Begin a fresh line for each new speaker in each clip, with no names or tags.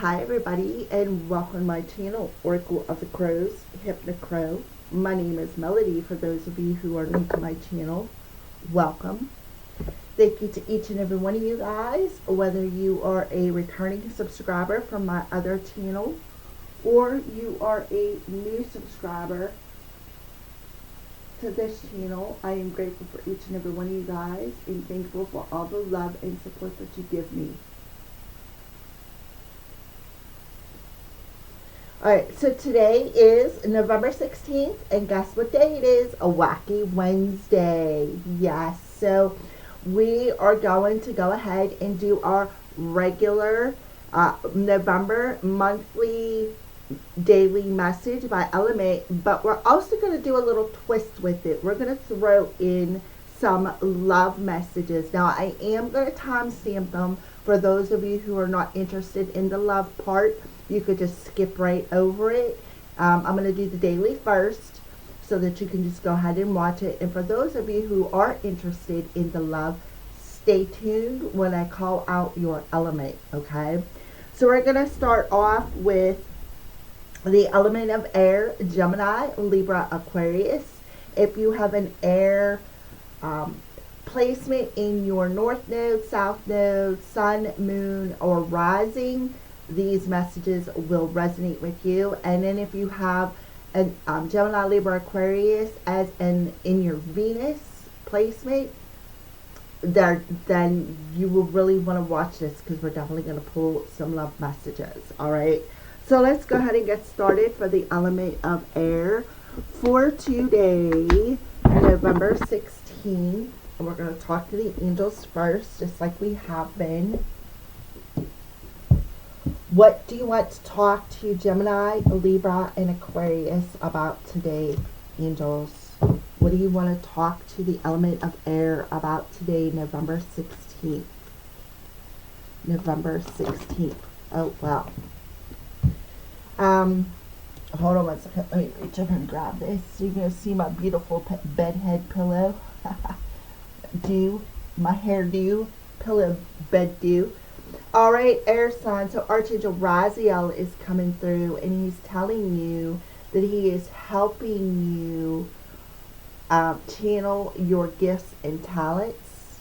Hi everybody and welcome to my channel, Oracle of the Crows, Hypnocrow. My name is Melody. For those of you who are new to my channel, welcome. Thank you to each and every one of you guys, whether you are a returning subscriber from my other channel or you are a new subscriber to this channel. I am grateful for each and every one of you guys and thankful for all the love and support that you give me. Alright, so today is November 16th, and guess what day it is? A Wacky Wednesday. Yes, so we are going to go ahead and do our regular November monthly daily message by element, but we're also going to do a little twist with it. We're going to throw in some love messages. Now, I am going to timestamp them for those of you who are not interested in the love part. You could just skip right over it. I'm going to do the daily first so that you can just go ahead and watch it. And for those of you who are interested in the love, stay tuned when I call out your element, okay? So we're going to start off with the element of air, Gemini, Libra, Aquarius. If you have an air placement in your north node, south node, sun, moon, or rising, these messages will resonate with you. And then if you have an Gemini, Libra, Aquarius as in your Venus placement, then you will really want to watch this because we're definitely going to pull some love messages. All right, so let's go ahead and get started for the element of air for today, November 16th. And we're going to talk to the angels first, just like we have been. What do you want to talk to Gemini, Libra, and Aquarius about today, angels? What do you want to talk to the element of air about today, November 16th? November 16th. Oh, wow. Hold on one second. Let me reach over and grab this. So you're going to see my beautiful bed head pillow. My hairdo, pillow, bed do. All right, air sign. So Archangel Raziel is coming through, and he's telling you that he is helping you channel your gifts and talents.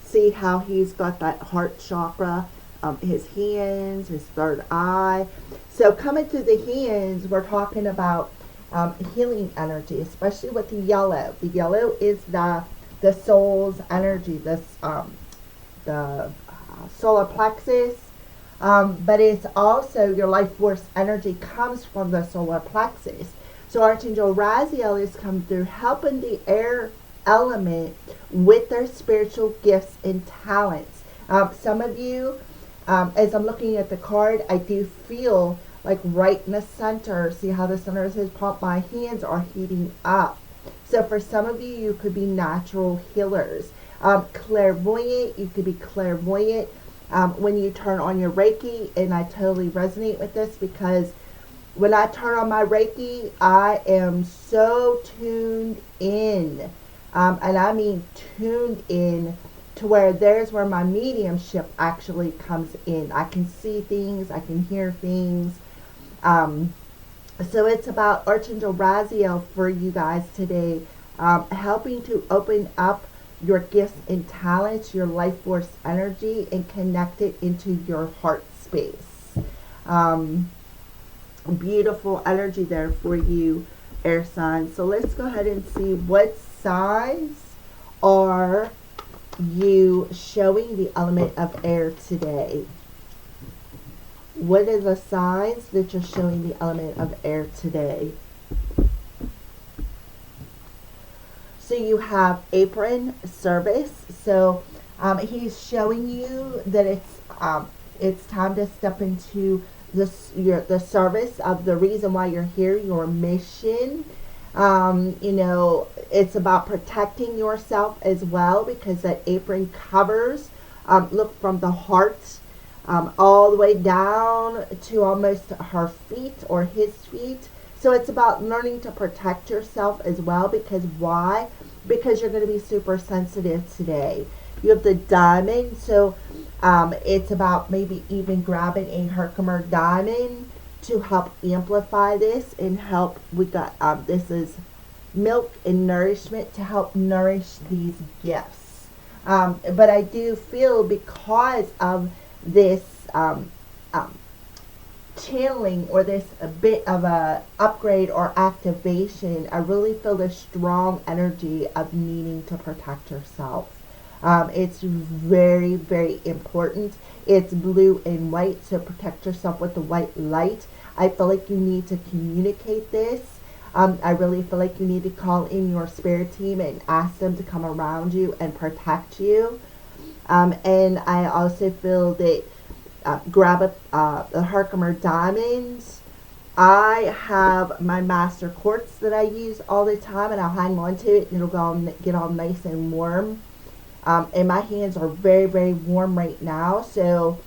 See how he's got that heart chakra, his hands, his third eye. So coming through the hands, we're talking about healing energy, especially with the yellow. The yellow is the soul's energy, the solar plexus, but it's also your life force energy comes from the solar plexus. So Archangel Raziel is coming through helping the air element with their spiritual gifts and talents. Some of you, as I'm looking at the card, I do feel like right in the center. See how the center says pump, my hands are heating up. So for some of you, you could be natural healers. Clairvoyant, you could be clairvoyant when you turn on your Reiki. And I totally resonate with this because when I turn on my Reiki, I am so tuned in. And I mean tuned in to where there's where my mediumship actually comes in. I can see things, I can hear things. So it's about Archangel Raziel for you guys today, helping to open up your gifts and talents, your life force energy, and connect it into your heart space. Beautiful energy there for you, air signs. So let's go ahead and see what signs are you showing the element of air today. What are the signs that you're showing the element of air today? So you have apron, service. So he's showing you that it's time to step into the service of the reason why you're here, your mission. You know, it's about protecting yourself as well because that apron covers, look from the heart all the way down to almost her feet or his feet. So it's about learning to protect yourself as well because why? Because you're going to be super sensitive today. You have the diamond, so it's about maybe even grabbing a Herkimer diamond to help amplify this and help. We got this is milk and nourishment to help nourish these gifts. But I do feel because of this channeling or this a bit of a upgrade or activation, I really feel the strong energy of needing to protect yourself. It's very, very important. It's blue and white, so protect yourself with the white light. I feel like you need to communicate this. I really feel like you need to call in your spirit team and ask them to come around you and protect you. And I also feel that grab the Herkimer diamonds. I have my master quartz that I use all the time, and I'll hang on to it, and it'll go and get all nice and warm. And my hands are very, very warm right now, so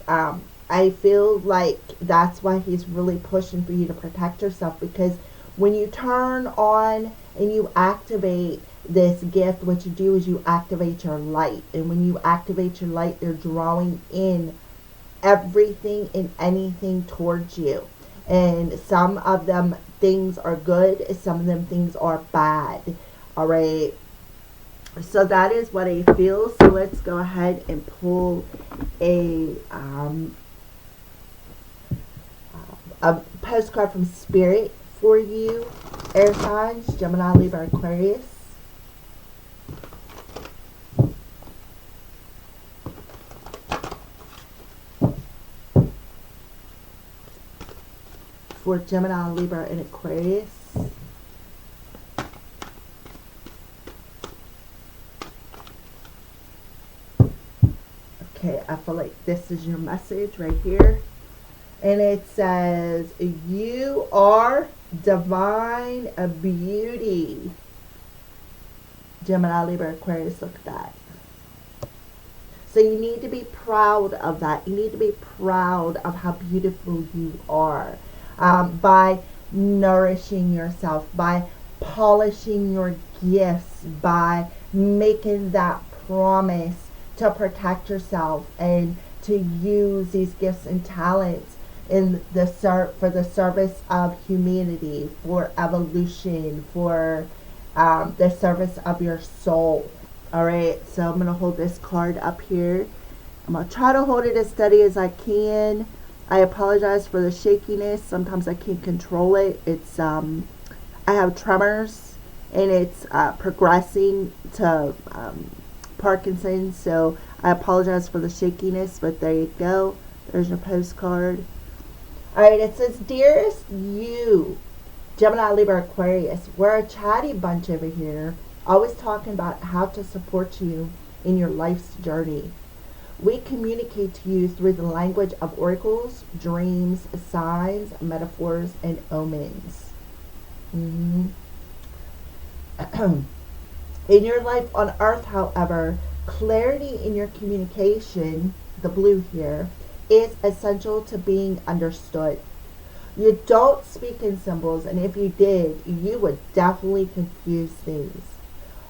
I feel like that's why he's really pushing for you to protect yourself, because when you turn on and you activate this gift, what you do is you activate your light. And when you activate your light, you're drawing in everything and anything towards you. And some of them things are good, some of them things are bad. All right. So that is what I feel. So let's go ahead and pull a postcard from Spirit for you, air signs, Gemini, Libra, Aquarius. For Gemini, Libra, and Aquarius. Okay, I feel like this is your message right here. And it says, you are divine beauty. Gemini, Libra, Aquarius, look at that. So you need to be proud of that. You need to be proud of how beautiful you are. By nourishing yourself, by polishing your gifts, by making that promise to protect yourself and to use these gifts and talents in the for the service of humanity, for evolution, for the service of your soul. All right, so I'm going to hold this card up here. I'm going to try to hold it as steady as I can. I apologize for the shakiness. Sometimes I can't control it. It's I have tremors, and it's progressing to Parkinson's. So I apologize for the shakiness, but there you go. There's your postcard. All right, it says, dearest you, Gemini, Libra, Aquarius, we're a chatty bunch over here, always talking about how to support you in your life's journey. We communicate to you through the language of oracles, dreams, signs, metaphors, and omens. In your life on earth, however, clarity in your communication, the blue here, is essential to being understood. You don't speak in symbols, and if you did, you would definitely confuse things.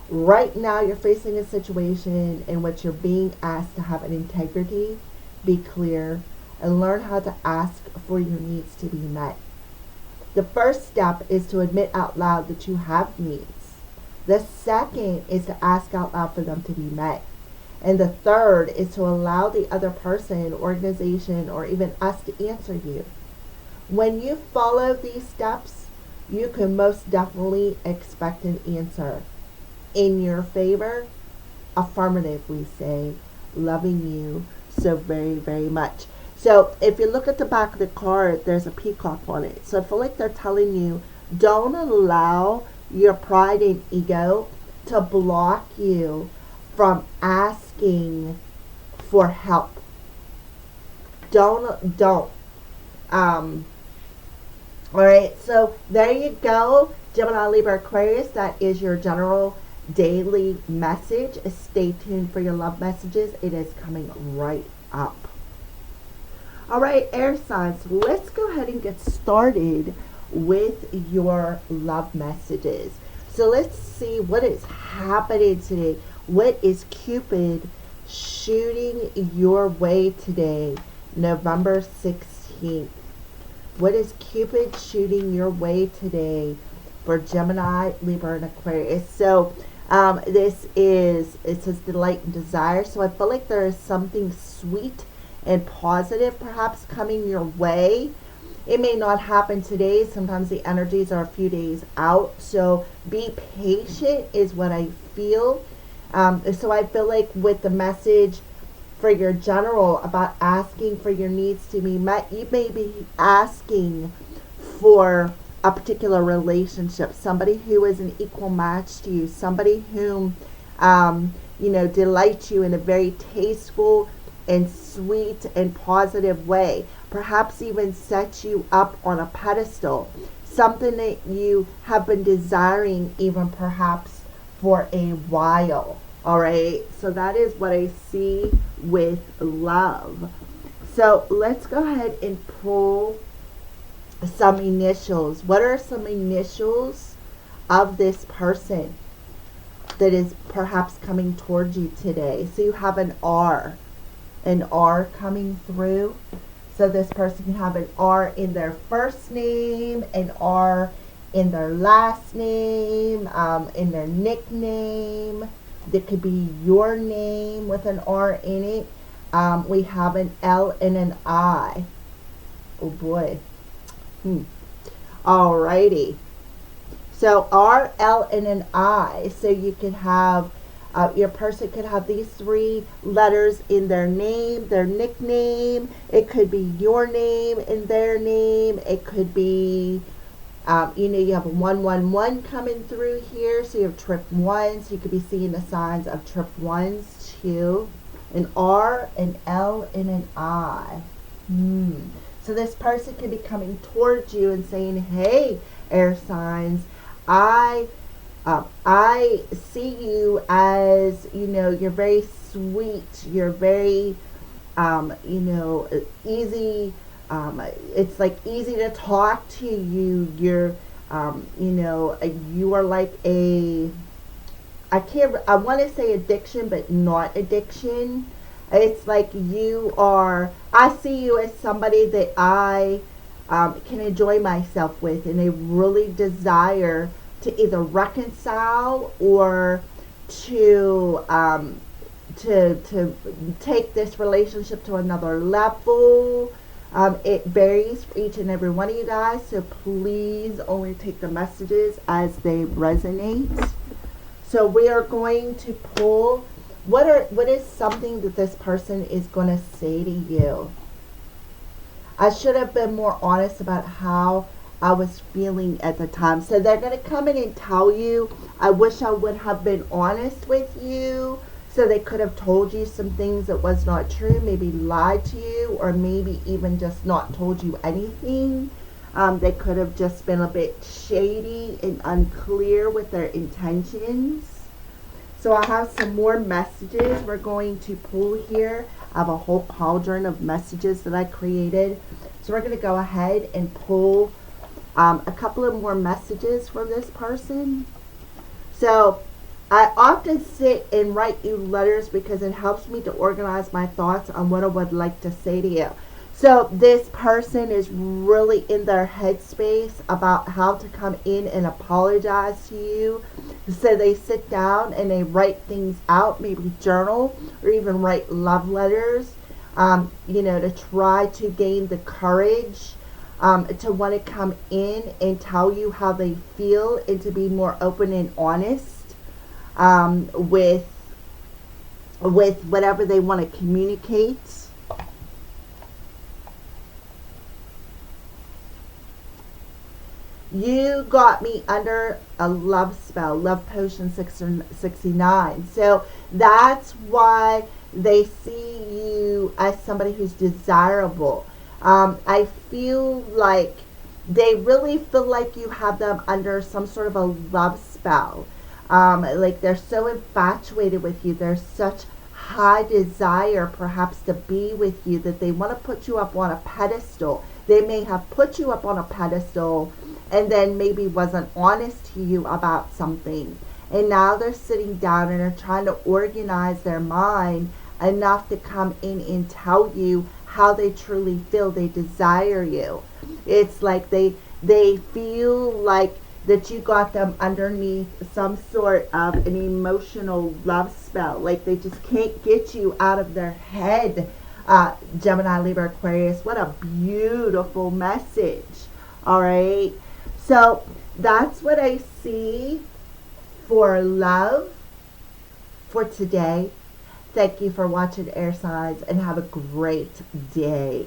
Right now, you're facing a situation in which you're being asked to have an integrity, be clear, and learn how to ask for your needs to be met. The first step is to admit out loud that you have needs. The second is to ask out loud for them to be met. And the third is to allow the other person, organization, or even us to answer you. When you follow these steps, you can most definitely expect an answer. In your favor, affirmative, we say, loving you so very, very much. So if you look at the back of the card, there's a peacock on it. So I feel like they're telling you, don't allow your pride and ego to block you from asking for help. Don't. All right, so there you go, Gemini, Libra, Aquarius. That is your general daily message. Stay tuned for your love messages. It is coming right up. All right, air signs, let's go ahead and get started with your love messages. So let's see what is happening today. What is Cupid shooting your way today, November 16th? What is Cupid shooting your way today for Gemini, Libra, and Aquarius? So this is, it says delight and desire. So I feel like there is something sweet and positive perhaps coming your way. It may not happen today. Sometimes the energies are a few days out. So be patient is what I feel. So I feel like with the message for your general about asking for your needs to be met, you may be asking for a particular relationship, somebody who is an equal match to you, somebody whom, delights you in a very tasteful and sweet and positive way, perhaps even sets you up on a pedestal, something that you have been desiring even perhaps for a while. All right, so that is what I see with love. So let's go ahead and pull some initials. What are some initials of this person that is perhaps coming towards you today? So you have an R coming through. So this person can have an R in their first name, an R in their last name, in their nickname. That could be your name with an R in it. We have an L and an I. Oh boy. Alrighty. So R, L, and an I. So you could have, your person could have these three letters in their name, their nickname. It could be your name in their name. It could be, you have a 111 coming through here. So you have trip one. So you could be seeing the signs of trip ones too. An R, an L, and an I. So this person could be coming towards you and saying, hey, air signs, I see you as, you're very sweet. You're very, easy. It's like easy to talk to you. You're, you are like I want to say addiction, but not addiction. It's like I see you as somebody that I can enjoy myself with, and I really desire to either reconcile or to take this relationship to another level. It varies for each and every one of you guys, so please only take the messages as they resonate. So we are going to pull, what is something that this person is going to say to you? I should have been more honest about how I was feeling at the time. So they're going to come in and tell you, I wish I would have been honest with you. So they could have told you some things that was not true, maybe lied to you, or maybe even just not told you anything. They could have just been a bit shady and unclear with their intentions. So I have some more messages we're going to pull here. I have a whole cauldron of messages that I created. So we're going to go ahead and pull a couple of more messages from this person. So I often sit and write you letters because it helps me to organize my thoughts on what I would like to say to you. So this person is really in their headspace about how to come in and apologize to you. So they sit down and they write things out, maybe journal or even write love letters, to try to gain the courage to want to come in and tell you how they feel and to be more open and honest with whatever they want to communicate. You got me under a love spell, love potion 69. So that's why they see you as somebody who's desirable. I feel like they really feel like you have them under some sort of a love spell. Like they're so infatuated with you. There's such high desire perhaps to be with you that they want to put you up on a pedestal. They may have put you up on a pedestal and then maybe wasn't honest to you about something. And now they're sitting down and are trying to organize their mind enough to come in and tell you how they truly feel. They desire you. It's like they feel like that you got them underneath some sort of an emotional love spell. Like they just can't get you out of their head. Gemini, Libra, Aquarius. What a beautiful message. All right. So that's what I see for love for today. Thank you for watching, air signs, and have a great day.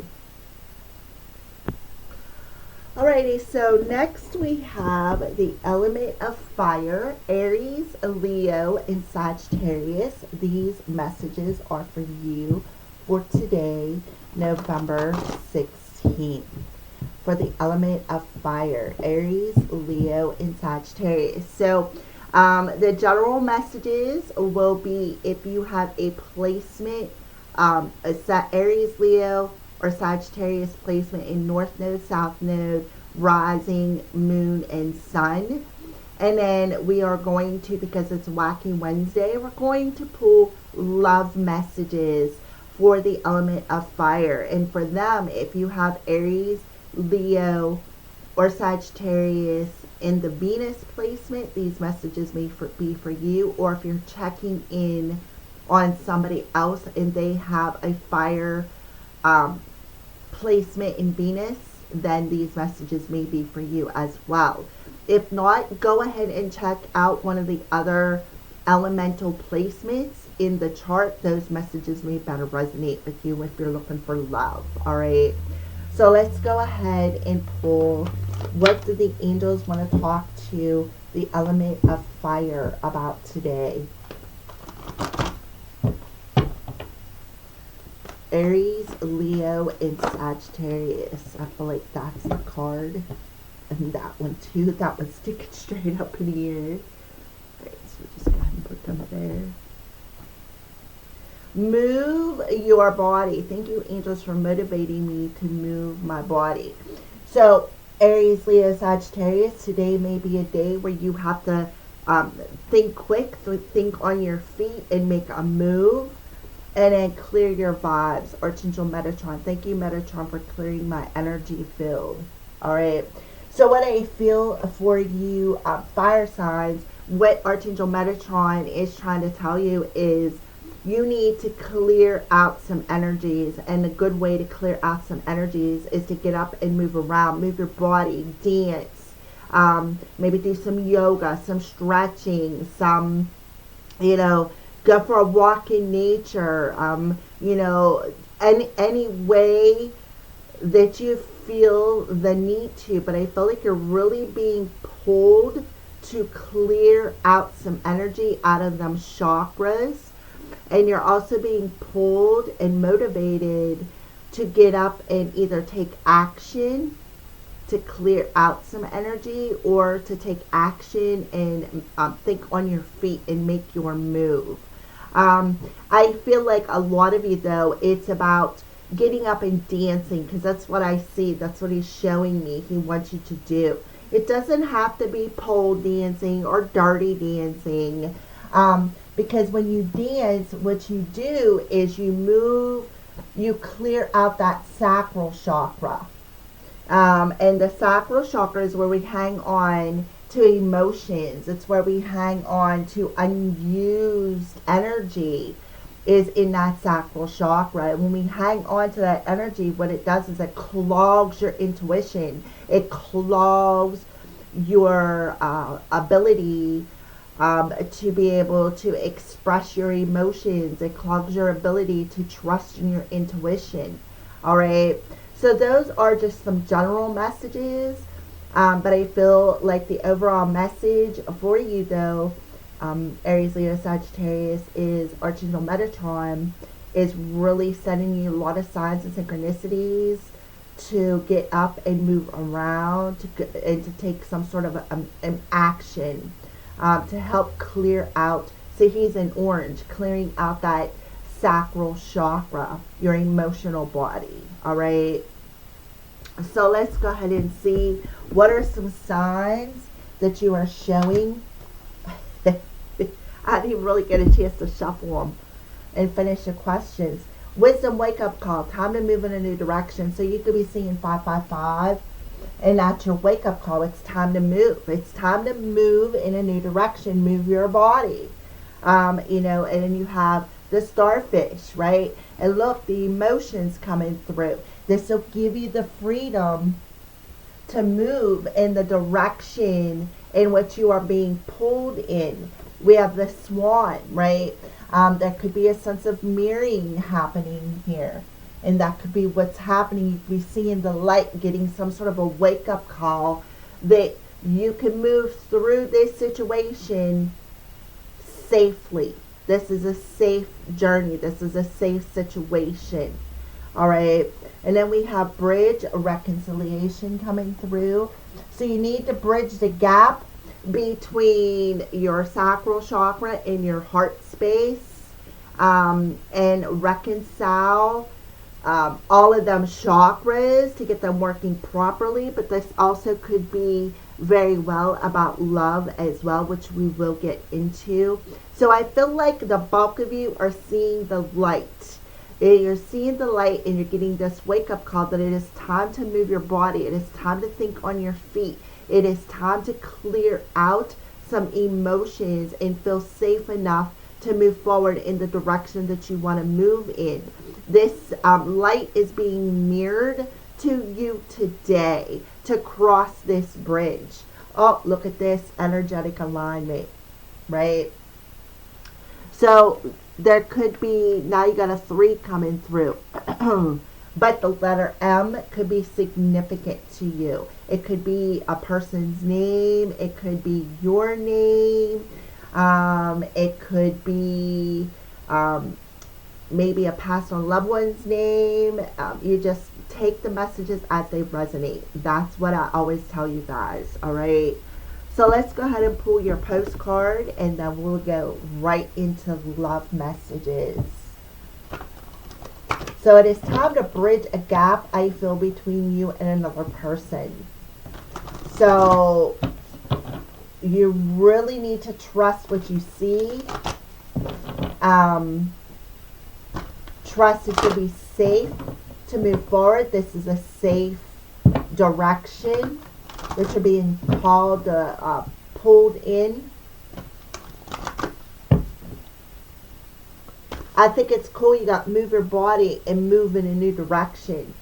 Alrighty, so next we have the element of fire, Aries, Leo, and Sagittarius. These messages are for you for today, November 16th. For the element of fire, Aries, Leo, and Sagittarius. So the general messages will be if you have a placement, Aries, Leo, or Sagittarius placement in North Node, South Node, rising, moon, and sun. And then we are going to, because it's Wacky Wednesday, we're going to pull love messages for the element of fire. And for them, if you have Aries, Leo, or Sagittarius in the Venus placement, these messages may be for you. Or if you're checking in on somebody else and they have a fire placement in Venus, then these messages may be for you as well. If not, go ahead and check out one of the other elemental placements in the chart. Those messages may better resonate with you if you're looking for love. All right. So let's go ahead and pull, what do the angels want to talk to the element of fire about today? Aries, Leo, and Sagittarius. I feel like that's the card. And that one too. That one's sticking straight up in the air. Alright, so just go ahead and put them there. Move your body. Thank you, angels, for motivating me to move my body. So, Aries, Leo, Sagittarius, today may be a day where you have to think quick, think on your feet, and make a move. And then clear your vibes. Archangel Metatron. Thank you, Metatron, for clearing my energy field. Alright. So what I feel for you, fire signs, what Archangel Metatron is trying to tell you is you need to clear out some energies. And a good way to clear out some energies is to get up and move around. Move your body. Dance. Maybe do some yoga, some stretching, some, go for a walk in nature, any way that you feel the need to. But I feel like you're really being pulled to clear out some energy out of them chakras. And you're also being pulled and motivated to get up and either take action to clear out some energy, or to take action and think on your feet and make your move. I feel like a lot of you, though, it's about getting up and dancing, because that's what I see. That's what he's showing me he wants you to do. It doesn't have to be pole dancing or dirty dancing, because when you dance, what you do is you move, you clear out that sacral chakra. And the sacral chakra is where we hang on to emotions. It's where we hang on to unused energy, is in that sacral chakra. And when we hang on to that energy, what it does is it clogs your intuition. It clogs your ability to be able to express your emotions. It clogs your ability to trust in your intuition. All right. So those are just some general messages. But I feel like the overall message for you, though, Aries, Leo, Sagittarius, is Archangel Metatron is really sending you a lot of signs and synchronicities to get up and move around, and to take some sort of an action to help clear out. So he's in orange, clearing out that sacral chakra, your emotional body. All right. So let's go ahead and see what are some signs that you are showing I didn't even really get a chance to shuffle them and finish the questions. Wisdom wake up call. Time to move in a new direction. So you could be seeing 555, and that's your wake up call. It's time to move. It's time to move in a new direction. Move your body. You know, and then you have the starfish, right? And look, the emotions coming through. This will give you the freedom to move in the direction in which you are being pulled in. We have the swan, right? There could be a sense of mirroring happening here. And that could be what's happening. You could be seeing the light, getting some sort of a wake-up call that you can move through this situation safely. This is a safe journey. This is a safe situation. All right. And then we have bridge, reconciliation coming through. So you need to bridge the gap between your sacral chakra and your heart space, and reconcile all of them chakras to get them working properly. But this also could be very well about love as well, which we will get into. So I feel like the bulk of you are seeing the light. You're seeing the light, and you're getting this wake-up call that it is time to move your body. It is time to think on your feet. It is time to clear out some emotions and feel safe enough to move forward in the direction that you want to move in. This light is being mirrored to you today to cross this bridge. Oh, look at this energetic alignment, right? So there could be, now you got a 3 coming through. But the letter M could be significant to you. It could be a person's name. It could be your name. It could be maybe a past or loved one's name. You just take the messages as they resonate. That's what I always tell you guys, all right? So let's go ahead and pull your postcard, and then we'll go right into love messages. So it is time to bridge a gap, I feel, between you and another person. So you really need to trust what you see. Trust that you'll be safe to move forward. This is a safe direction that you're being called, pulled in. I think it's cool you got move your body and move in a new direction.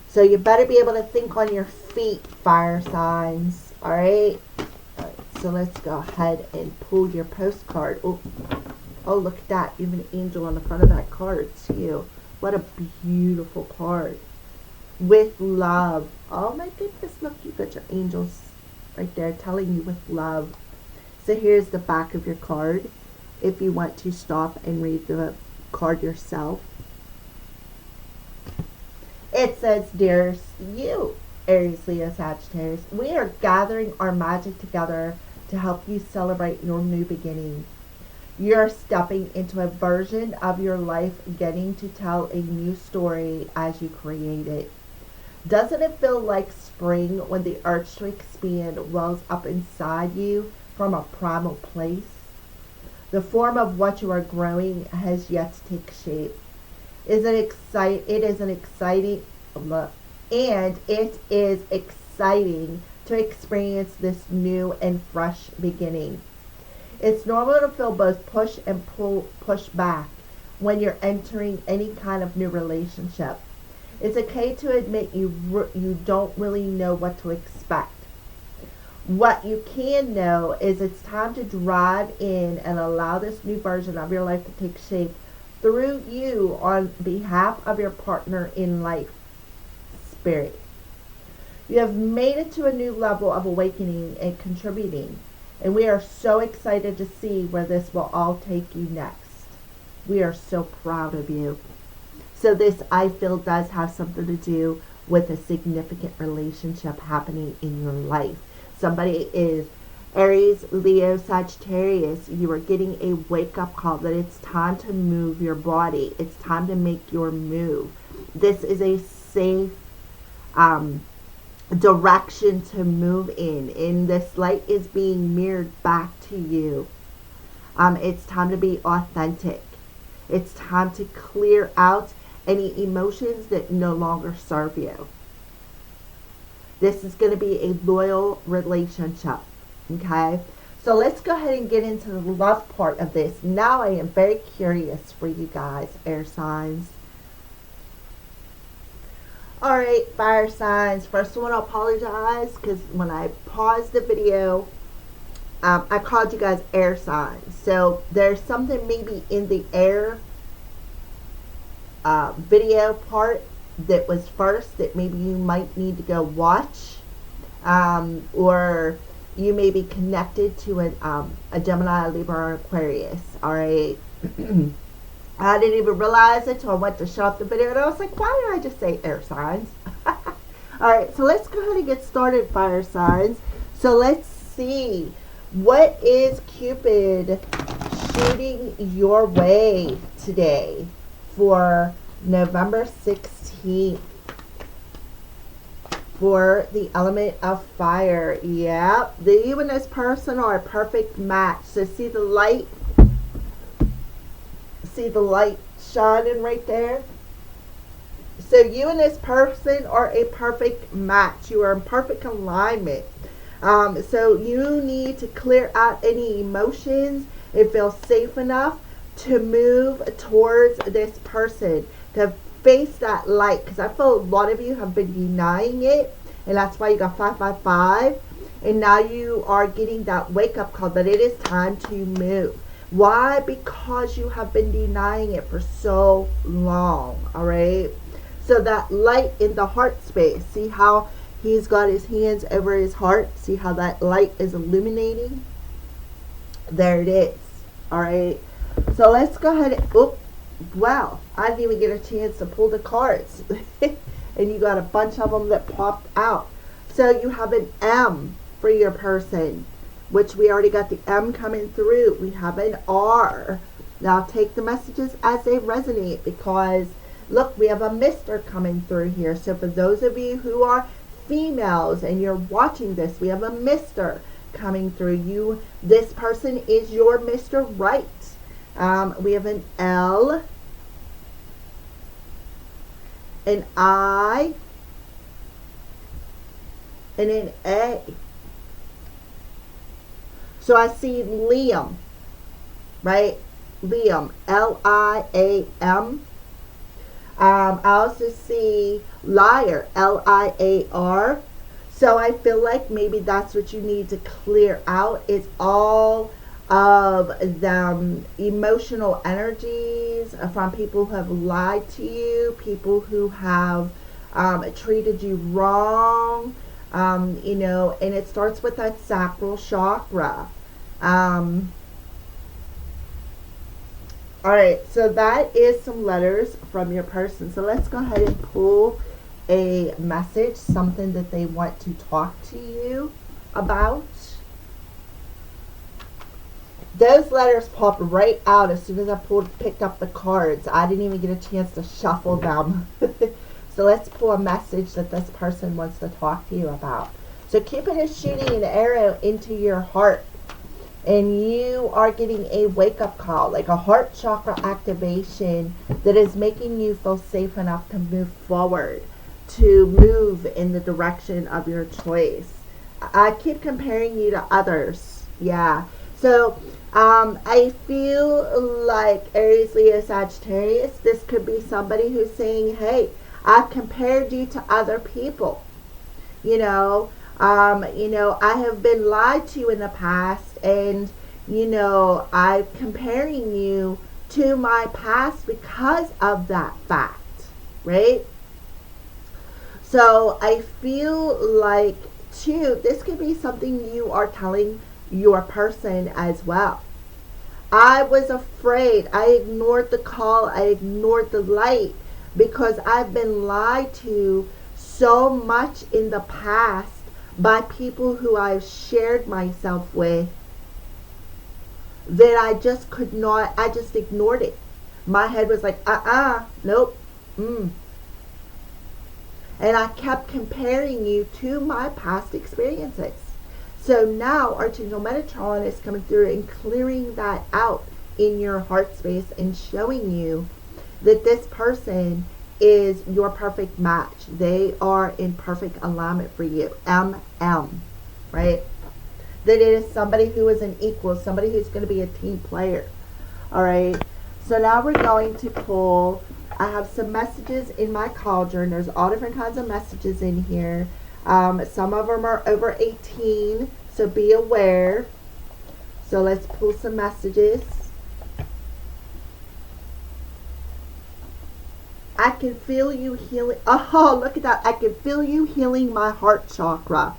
So you better be able to think on your feet, fire signs. All right. So let's go ahead and pull your postcard. Oh, look at that. You have an angel on the front of that card too. What a beautiful card. With love. Oh my goodness, look, you got your angels right there telling you with love. So here's the back of your card if you want to stop and read the card yourself. It says, "Dear you, Aries, Leo, Sagittarius, we are gathering our magic together to help you celebrate your new beginning. You're stepping into a version of your life, getting to tell a new story as you create it. Doesn't it feel like spring when the earth to expand wells up inside you from a primal place? The form of what you are growing has yet to take shape. It is exciting to experience this new and fresh beginning. It's normal to feel both push and push back when you're entering any kind of new relationship. It's okay to admit you don't really know what to expect. What you can know is it's time to drive in and allow this new version of your life to take shape through you on behalf of your partner in life, spirit. You have made it to a new level of awakening and contributing, and we are so excited to see where this will all take you next. We are so proud of you." So this, I feel, does have something to do with a significant relationship happening in your life. Somebody is Aries, Leo, Sagittarius. You are getting a wake-up call that it's time to move your body. It's time to make your move. This is a safe direction to move in. And this light is being mirrored back to you. It's time to be authentic. It's time to clear out any emotions that no longer serve you. This is going to be a loyal relationship. Okay? So let's go ahead and get into the love part of this. Now I am very curious for you guys, air signs. Alright, fire signs. First I want to apologize because when I paused the video, I called you guys air signs. So there's something maybe in the air video part that was first that maybe you might need to go watch, or you may be connected to a Gemini, Libra, or Aquarius. All right. I didn't even realize it until I went to shut off the video, and I was like, why did I just say air signs? All right, so let's go ahead and get started, fire signs. So let's see, what is Cupid shooting your way today for November 16th for the element of fire? Yep, you and this person are a perfect match. So see the light shining right there? So you and this person are a perfect match. You are in perfect alignment. So you need to clear out any emotions and feel safe enough to move towards this person, to face that light, because I feel a lot of you have been denying it, and that's why you got 555, and now you are getting that wake-up call that it is time to move. Why? Because you have been denying it for so long. All right, so that light in the heart space, see how he's got his hands over his heart? See how that light is illuminating? There it is. All right, so let's go ahead and, oh, wow, I didn't even get a chance to pull the cards. And you got a bunch of them that popped out. So you have an M for your person, which we already got the M coming through. We have an R. Now take the messages as they resonate, because look, we have a Mr. coming through here. So for those of you who are females and you're watching this, we have a Mr. coming through. You, this person is your Mr. Right. We have an L, an I, and an A. So I see Liam, right? Liam, L-I-A-M. I also see liar, L-I-A-R. So I feel like maybe that's what you need to clear out, is all of the emotional energies from people who have lied to you, people who have treated you wrong. You know, and it starts with that sacral chakra. All right, so that is some letters from your person. So let's go ahead and pull a message, something that they want to talk to you about. Those letters popped right out as soon as I picked up the cards. I didn't even get a chance to shuffle them. So let's pull a message that this person wants to talk to you about. So Cupid is shooting an arrow into your heart, and you are getting a wake-up call, like a heart chakra activation that is making you feel safe enough to move forward, to move in the direction of your choice. I keep comparing you to others. Yeah. So I feel like Aries, Leo, Sagittarius, this could be somebody who's saying, hey, I've compared you to other people. You know, I have been lied to in the past, and, you know, I'm comparing you to my past because of that fact, right? So I feel like, too, this could be something you are telling your person as well. I was afraid. I ignored the call. I ignored the light, because I've been lied to so much in the past by people who I've shared myself with, that I just could not, I just ignored it. My head was like, nope. And I kept comparing you to my past experiences. So now Archangel Metatron is coming through and clearing that out in your heart space and showing you that this person is your perfect match. They are in perfect alignment for you. Right? That it is somebody who is an equal, somebody who's going to be a team player. All right. So now we're going to pull. I have some messages in my cauldron. There's all different kinds of messages in here. Some of them are over 18, so be aware. So let's pull some messages. I can feel you healing. Oh, look at that. I can feel you healing my heart chakra.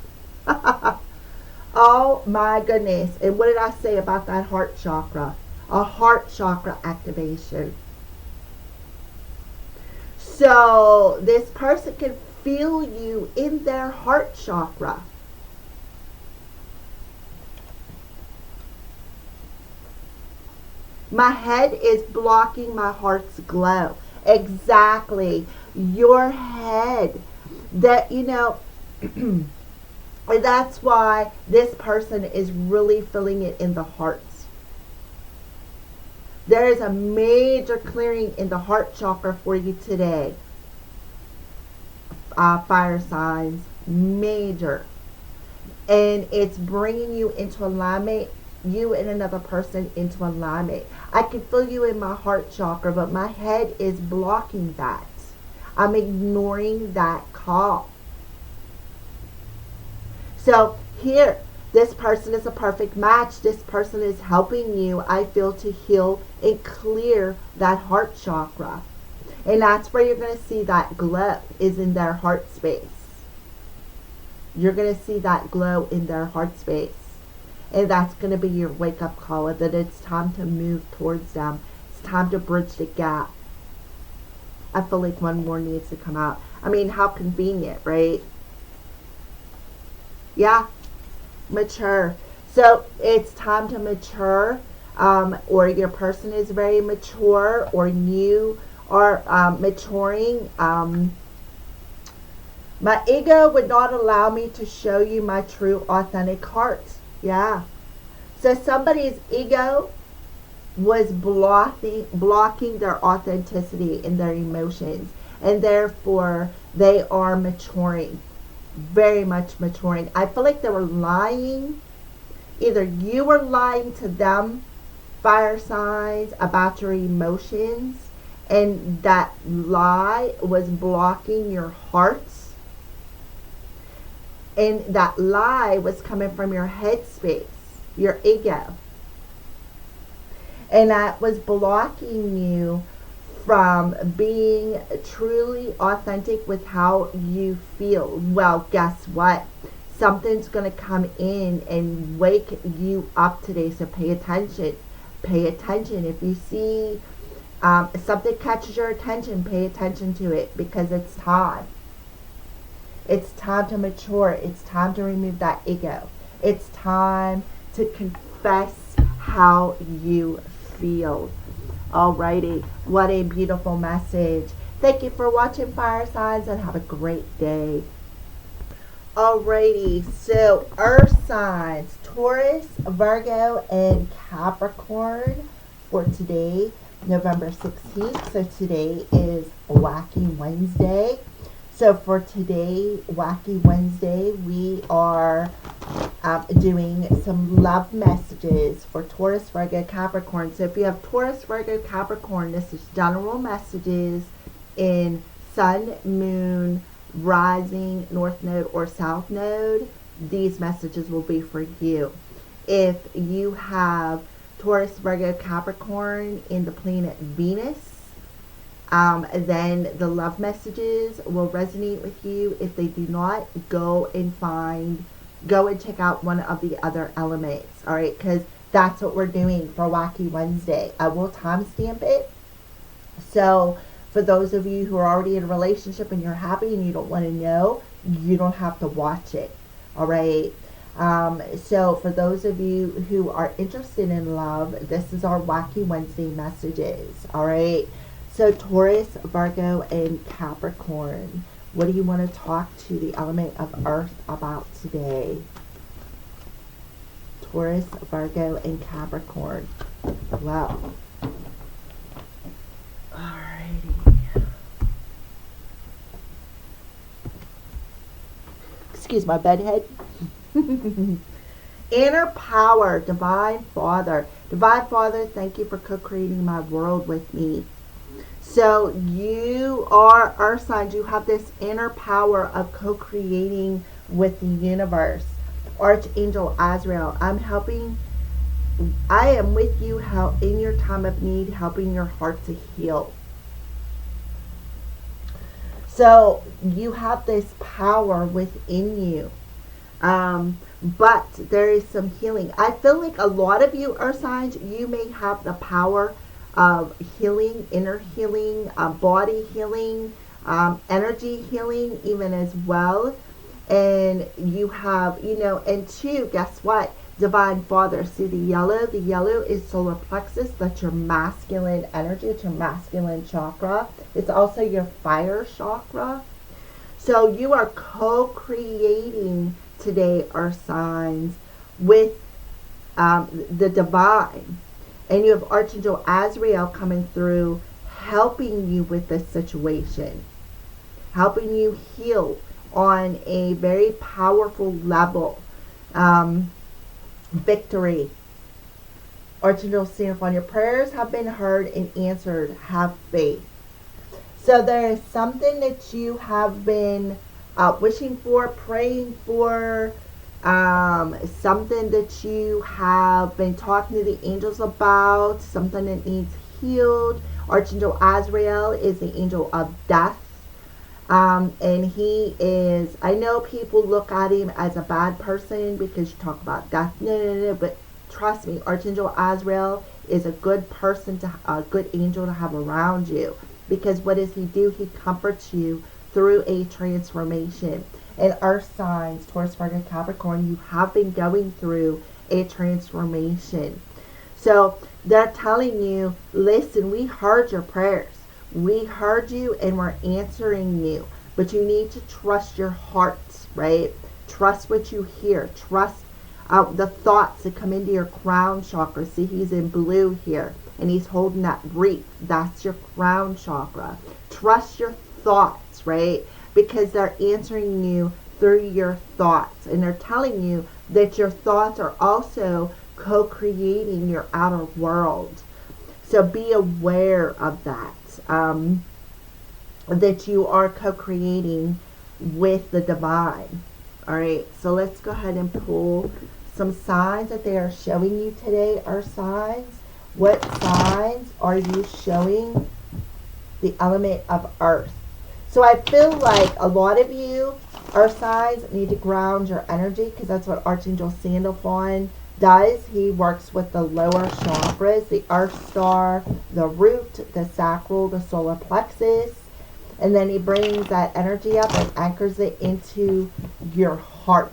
Oh my goodness. And what did I say about that heart chakra? A heart chakra activation. So this person can feel you in their heart chakra. My head is blocking my heart's glow. Exactly. Your head. That, you know, that's why this person is really feeling it in the hearts. There is a major clearing in the heart chakra for you today. Fire signs. Major. And it's bringing you into alignment. You and another person into alignment. I can feel you in my heart chakra, but my head is blocking that. I'm ignoring that call. So here, this person is a perfect match. This person is helping you, I feel, to heal and clear that heart chakra. And that's where you're going to see that glow, is in their heart space. You're going to see that glow in their heart space. And that's going to be your wake-up call, that it's time to move towards them. It's time to bridge the gap. I feel like one more needs to come out. I mean, how convenient, right? Yeah. Mature. So it's time to mature, or your person is very mature, or you are maturing. My ego would not allow me to show you my true, authentic heart. Yeah. So somebody's ego was blocking their authenticity in their emotions. And therefore, they are maturing. Very much maturing. I feel like they were lying. Either you were lying to them, fire signs, about your emotions. And that lie was blocking your hearts. And that lie was coming from your head space, your ego. And that was blocking you from being truly authentic with how you feel. Well, guess what? Something's going to come in and wake you up today. So pay attention. Pay attention. If you see something catches your attention, pay attention to it, because it's time. It's time to mature. It's time to remove that ego. It's time to confess how you feel. Alrighty. What a beautiful message. Thank you for watching, fire signs, and have a great day. Alrighty. So, earth signs, Taurus, Virgo, and Capricorn for today, November 16th. So today is Wacky Wednesday. So for today, Wacky Wednesday, we are doing some love messages for Taurus, Virgo, Capricorn. So if you have Taurus, Virgo, Capricorn, this is general messages in Sun, Moon, Rising, North Node, or South Node. These messages will be for you. If you have Taurus, Virgo, Capricorn in the planet Venus, then the love messages will resonate with you. If they do not, go and check out one of the other elements. All right, because that's what we're doing for Wacky Wednesday. I will timestamp it. So for those of you who are already in a relationship and you're happy and you don't want to know, you don't have to watch it. All right. So for those of you who are interested in love, this is our Wacky Wednesday messages. All right. So Taurus, Virgo, and Capricorn, what do you want to talk to the element of Earth about today? Taurus, Virgo, and Capricorn. Wow. Alrighty. Excuse my bedhead. Inner power, Divine Father. Divine Father, thank you for co-creating my world with me. So you are earth signs. You have this inner power of co-creating with the universe. Archangel Azrael, I am with you in your time of need, helping your heart to heal. So you have this power within you. But there is some healing. I feel like a lot of you earth signs, you may have the power of healing, inner healing, body healing, energy healing even as well. And you have, and two, guess what? Divine Father. See the yellow? The yellow is solar plexus. That's your masculine energy. It's your masculine chakra. It's also your fire chakra. So you are co-creating today, earth signs, with the divine. And you have Archangel Azrael coming through, helping you with this situation, helping you heal on a very powerful level. Victory. Archangel Seraphon, your prayers have been heard and answered. Have faith. So there is something that you have been wishing for, praying for, something that you have been talking to the angels about, something that needs healed. Archangel Azrael is the angel of death. And he is, I know people look at him as a bad person because you talk about death. No, but trust me, Archangel Azrael is a good person, a good angel to have around you. Because what does he do? He comforts you through a transformation. And earth signs, Taurus, Virgo, Capricorn, you have been going through a transformation. So they're telling you, listen, we heard your prayers. We heard you and we're answering you. But you need to trust your heart, right? Trust what you hear. Trust the thoughts that come into your crown chakra. See, he's in blue here. And he's holding that wreath. That's your crown chakra. Trust your thoughts, right? Because they're answering you through your thoughts. And they're telling you that your thoughts are also co-creating your outer world. So be aware of that. That you are co-creating with the divine. Alright, so let's go ahead and pull some signs that they are showing you today. Are signs. What signs are you showing the element of earth? So I feel like a lot of you, earth signs, need to ground your energy because that's what Archangel Sandalphon does. He works with the lower chakras, the earth star, the root, the sacral, the solar plexus. And then he brings that energy up and anchors it into your heart.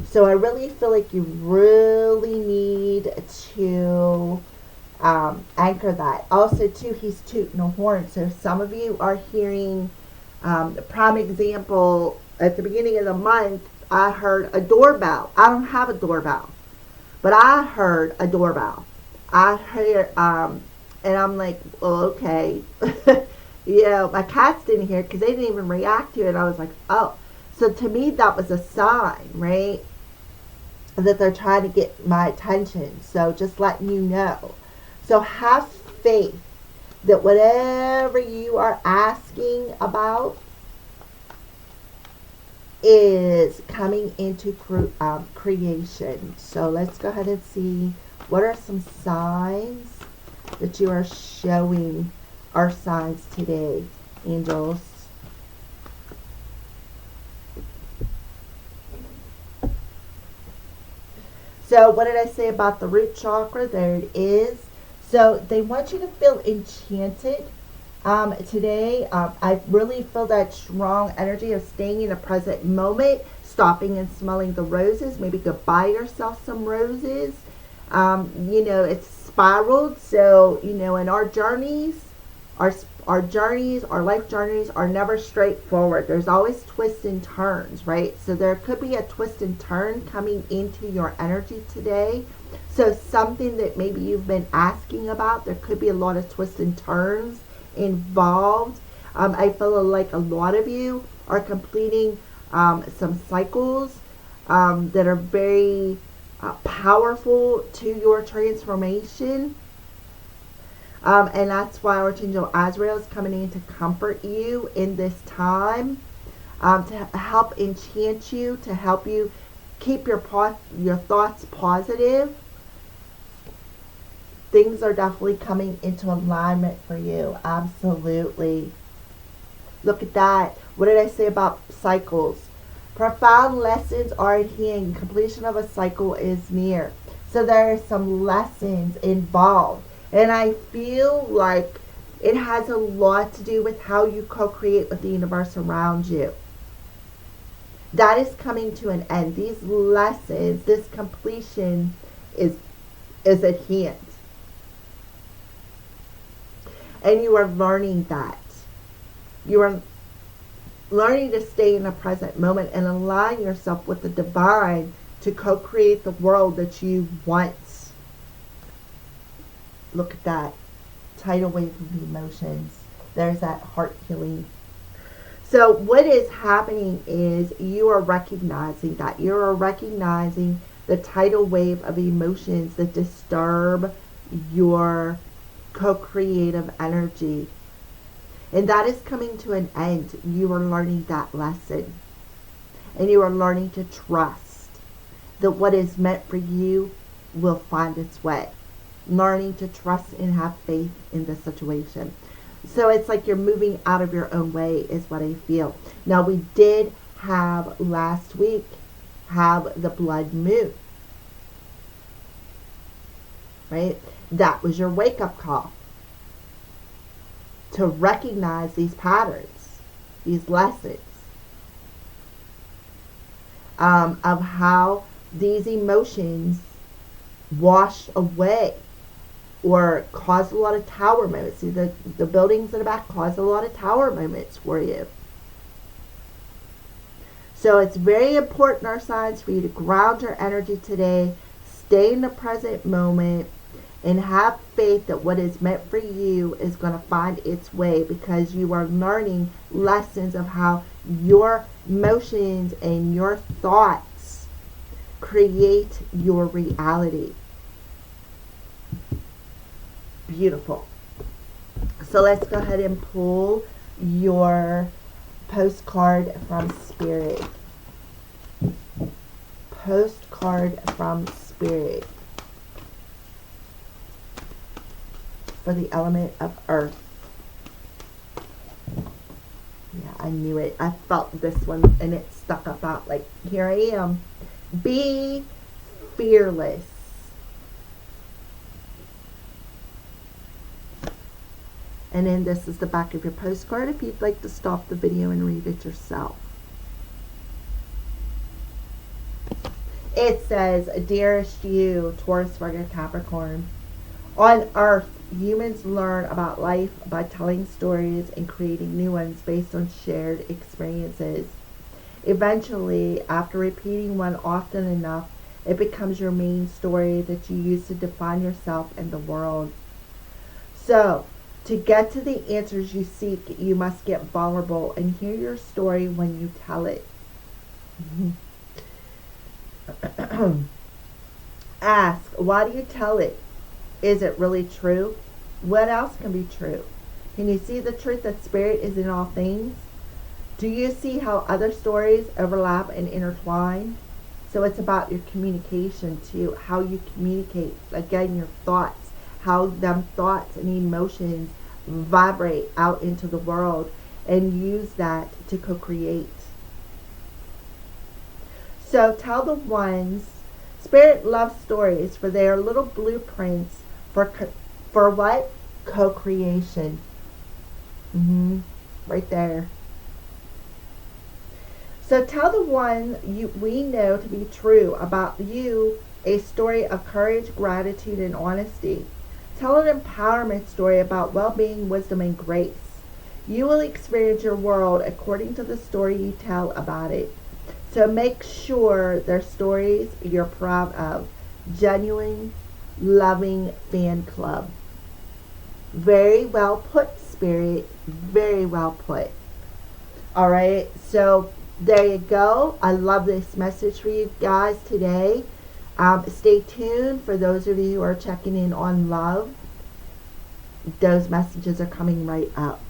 So I really feel like you really need to anchor that. Also, too, he's tooting a horn. So some of you are hearing, prime example, at the beginning of the month, I heard a doorbell. I don't have a doorbell, but I heard a doorbell. I heard, and I'm like, well, okay. My cats didn't hear it because they didn't even react to it. I was like, oh. So to me, that was a sign, right? That they're trying to get my attention. So just letting you know. So have faith that whatever you are asking about is coming into creation. So let's go ahead and see what are some signs that you are showing our signs today, angels. So what did I say about the root chakra? There it is. So they want you to feel enchanted today. I really feel that strong energy of staying in the present moment, stopping and smelling the roses. Maybe go buy yourself some roses. It's spiraled. So, in our journeys, our journeys, our life journeys are never straightforward. There's always twists and turns, right? So there could be a twist and turn coming into your energy today. So something that maybe you've been asking about, there could be a lot of twists and turns involved. I feel like a lot of you are completing some cycles that are very powerful to your transformation. And that's why Archangel Azrael is coming in to comfort you in this time, to help enchant you, to help you keep your thoughts positive. Things are definitely coming into alignment for you. Absolutely. Look at that. What did I say about cycles? Profound lessons are at hand. Completion of a cycle is near. So there are some lessons involved. And I feel like it has a lot to do with how you co-create with the universe around you. That is coming to an end. These lessons, this completion is at hand. And you are learning that. You are learning to stay in the present moment and align yourself with the divine to co-create the world that you want. Look at that. Tidal wave of emotions. There's that heart healing. So what is happening is you are recognizing that. You are recognizing the tidal wave of emotions that disturb your co-creative energy. And that is coming to an end. You are learning that lesson. And you are learning to trust that what is meant for you will find its way. Learning to trust and have faith in the situation. So it's like you're moving out of your own way is what I feel. Now we did have last week have the blood moon. Right? That was your wake-up call. To recognize these patterns, these lessons. Of how these emotions wash away or cause a lot of tower moments. See, the buildings in the back cause a lot of tower moments for you. So it's very important, our signs, for you to ground your energy today, stay in the present moment, and have faith that what is meant for you is going to find its way, because you are learning lessons of how your emotions and your thoughts create your reality. Beautiful. So let's go ahead and pull your postcard from Spirit. Postcard from Spirit for the element of earth. Yeah, I knew it. I felt this one and it stuck about, like, here I am. Be fearless. And then this is the back of your postcard if you'd like to stop the video and read it yourself. It says, dearest you, Taurus, Virgo, Capricorn. On Earth, humans learn about life by telling stories and creating new ones based on shared experiences. Eventually, after repeating one often enough, it becomes your main story that you use to define yourself and the world. So, to get to the answers you seek, you must get vulnerable and hear your story when you tell it. Ask, why do you tell it? Is it really true? What else can be true? Can you see the truth that spirit is in all things? Do you see how other stories overlap and intertwine? So it's about your communication too, how you communicate, again, your thoughts, how them thoughts and emotions vibrate out into the world, and use that to co-create. So tell the ones, Spirit loves stories, for they are little blueprints for what? Co-creation. Right there. So tell the one we know to be true about you a story of courage, gratitude, and honesty. Tell an empowerment story about well-being, wisdom, and grace. You will experience your world according to the story you tell about it. So make sure they're stories you're proud of. Genuine, loving fan club. Very well put, Spirit. Very well put. All right. So there you go. I love this message for you guys today. Stay tuned for those of you who are checking in on love. Those messages are coming right up.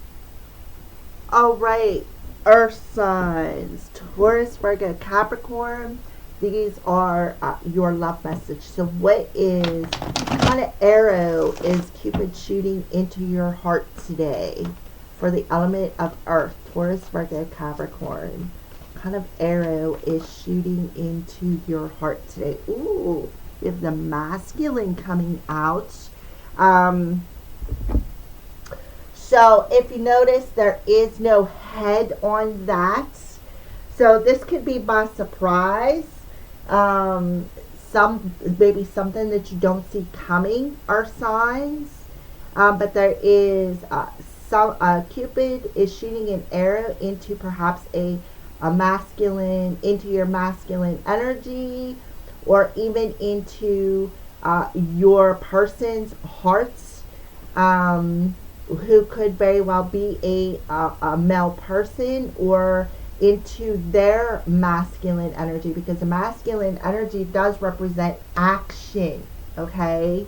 All right. Earth signs, Taurus, Virgo, Capricorn. These are your love message. So what kind of arrow is Cupid shooting into your heart today for the element of Earth, Taurus, Virgo, Capricorn? What kind of arrow is shooting into your heart today? Ooh, we have the masculine coming out. So if you notice, there is no head on that. So this could be by surprise. Maybe something that you don't see coming are signs. But there is Cupid is shooting an arrow into perhaps a masculine, into your masculine energy, or even into your person's hearts. Who could very well be a male person, or into their masculine energy, because the masculine energy does represent action. Okay,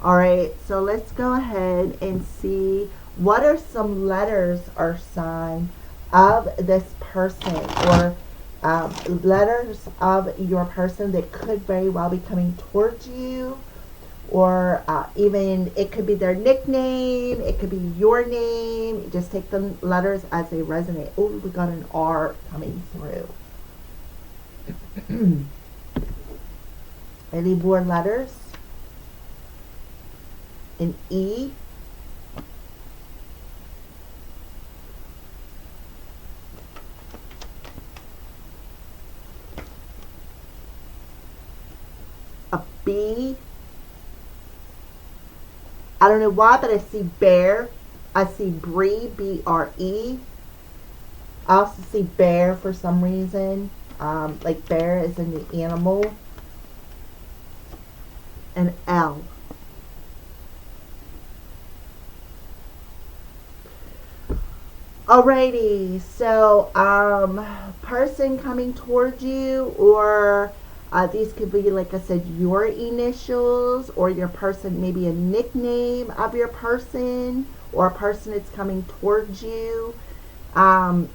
all right, so let's go ahead and see what are some letters or sign of this person, or letters of your person that could very well be coming towards you. Or even it could be their nickname, it could be your name. Just take the letters as they resonate. Oh, we got an R coming through. Any more letters? An E. A B. I don't know why, but I see bear. I see Bree, B-R-E. I also see bear for some reason. Like bear is in the animal. And L. Alrighty, so person coming towards you, or these could be, like I said, your initials, or your person, maybe a nickname of your person, or a person that's coming towards you. I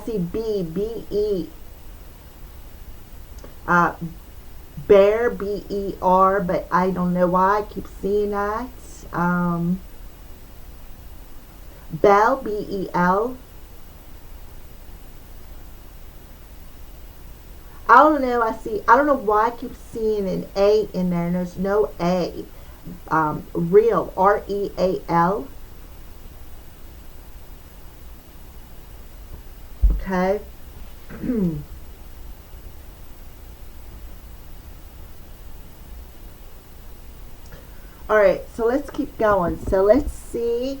see B-E, bear, B-E-R, but I don't know why I keep seeing that. Bell, B-E-L. I don't know. I don't know why I keep seeing an A in there, and there's no A. Real, R-E-A-L. Okay. All right, so let's keep going. So let's see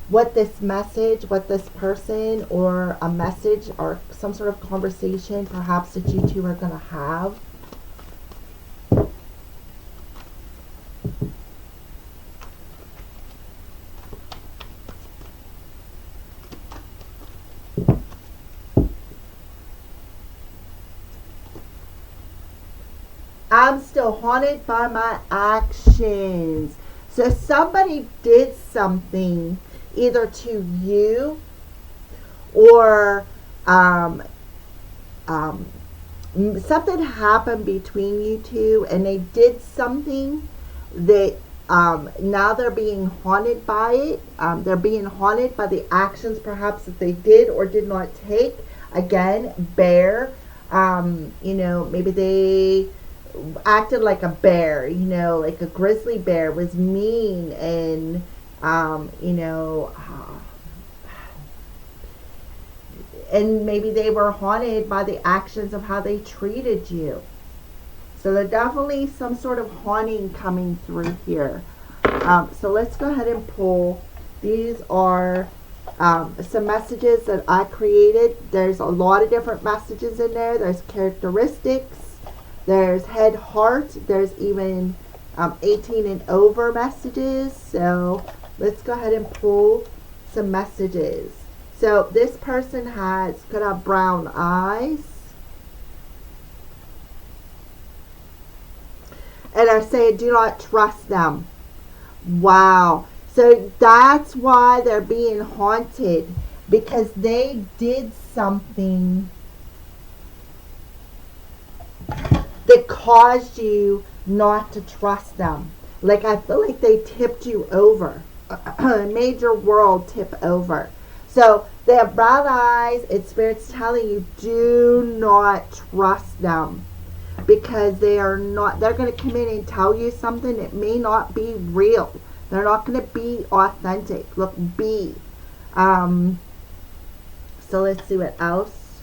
what this message, what this person, or a message, or some sort of conversation perhaps that you two are going to have. I'm still haunted by my actions. So somebody did something either to you, or something happened between you two, and they did something that now they're being haunted by it. They're being haunted by the actions perhaps that they did or did not take. Again, bear. Maybe they acted like a bear, like a grizzly bear, was mean, and and maybe they were haunted by the actions of how they treated you. So there's definitely some sort of haunting coming through here. So let's go ahead and pull. These are some messages that I created. There's a lot of different messages in there. There's characteristics. There's head heart. There's even 18 and over messages. So let's go ahead and pull some messages. So this person could have brown eyes. And are saying, do not trust them. Wow. So that's why they're being haunted. Because they did something that caused you not to trust them. Like, I feel like they tipped you over. Made your world tip over. So they have brown eyes, and Spirit's telling you, do not trust them. Because they're going to come in and tell you something that may not be real. They're not going to be authentic. Look, be. So let's see what else.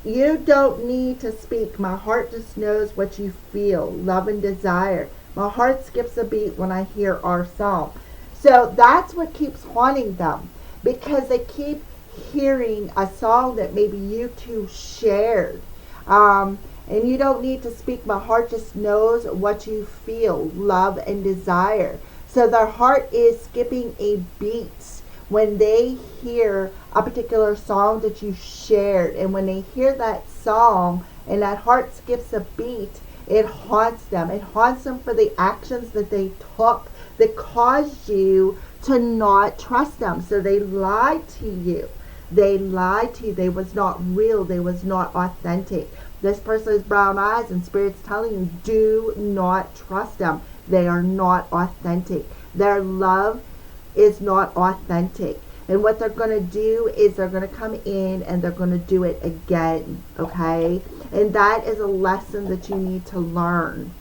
You don't need to speak. My heart just knows what you feel. Love and desire. My heart skips a beat when I hear our song. So that's what keeps haunting them. Because they keep hearing a song that maybe you two shared. And you don't need to speak. My heart just knows what you feel. Love and desire. So their heart is skipping a beat when they hear a particular song that you shared. And when they hear that song and that heart skips a beat, it haunts them. It haunts them for the actions that they took that caused you to not trust them. So they lied to you. They lied to you. They was not real. They was not authentic. This person has brown eyes, and Spirit's telling you, do not trust them. They are not authentic. Their love is not authentic. And what they're going to do is they're going to come in and they're going to do it again. Okay? And that is a lesson that you need to learn.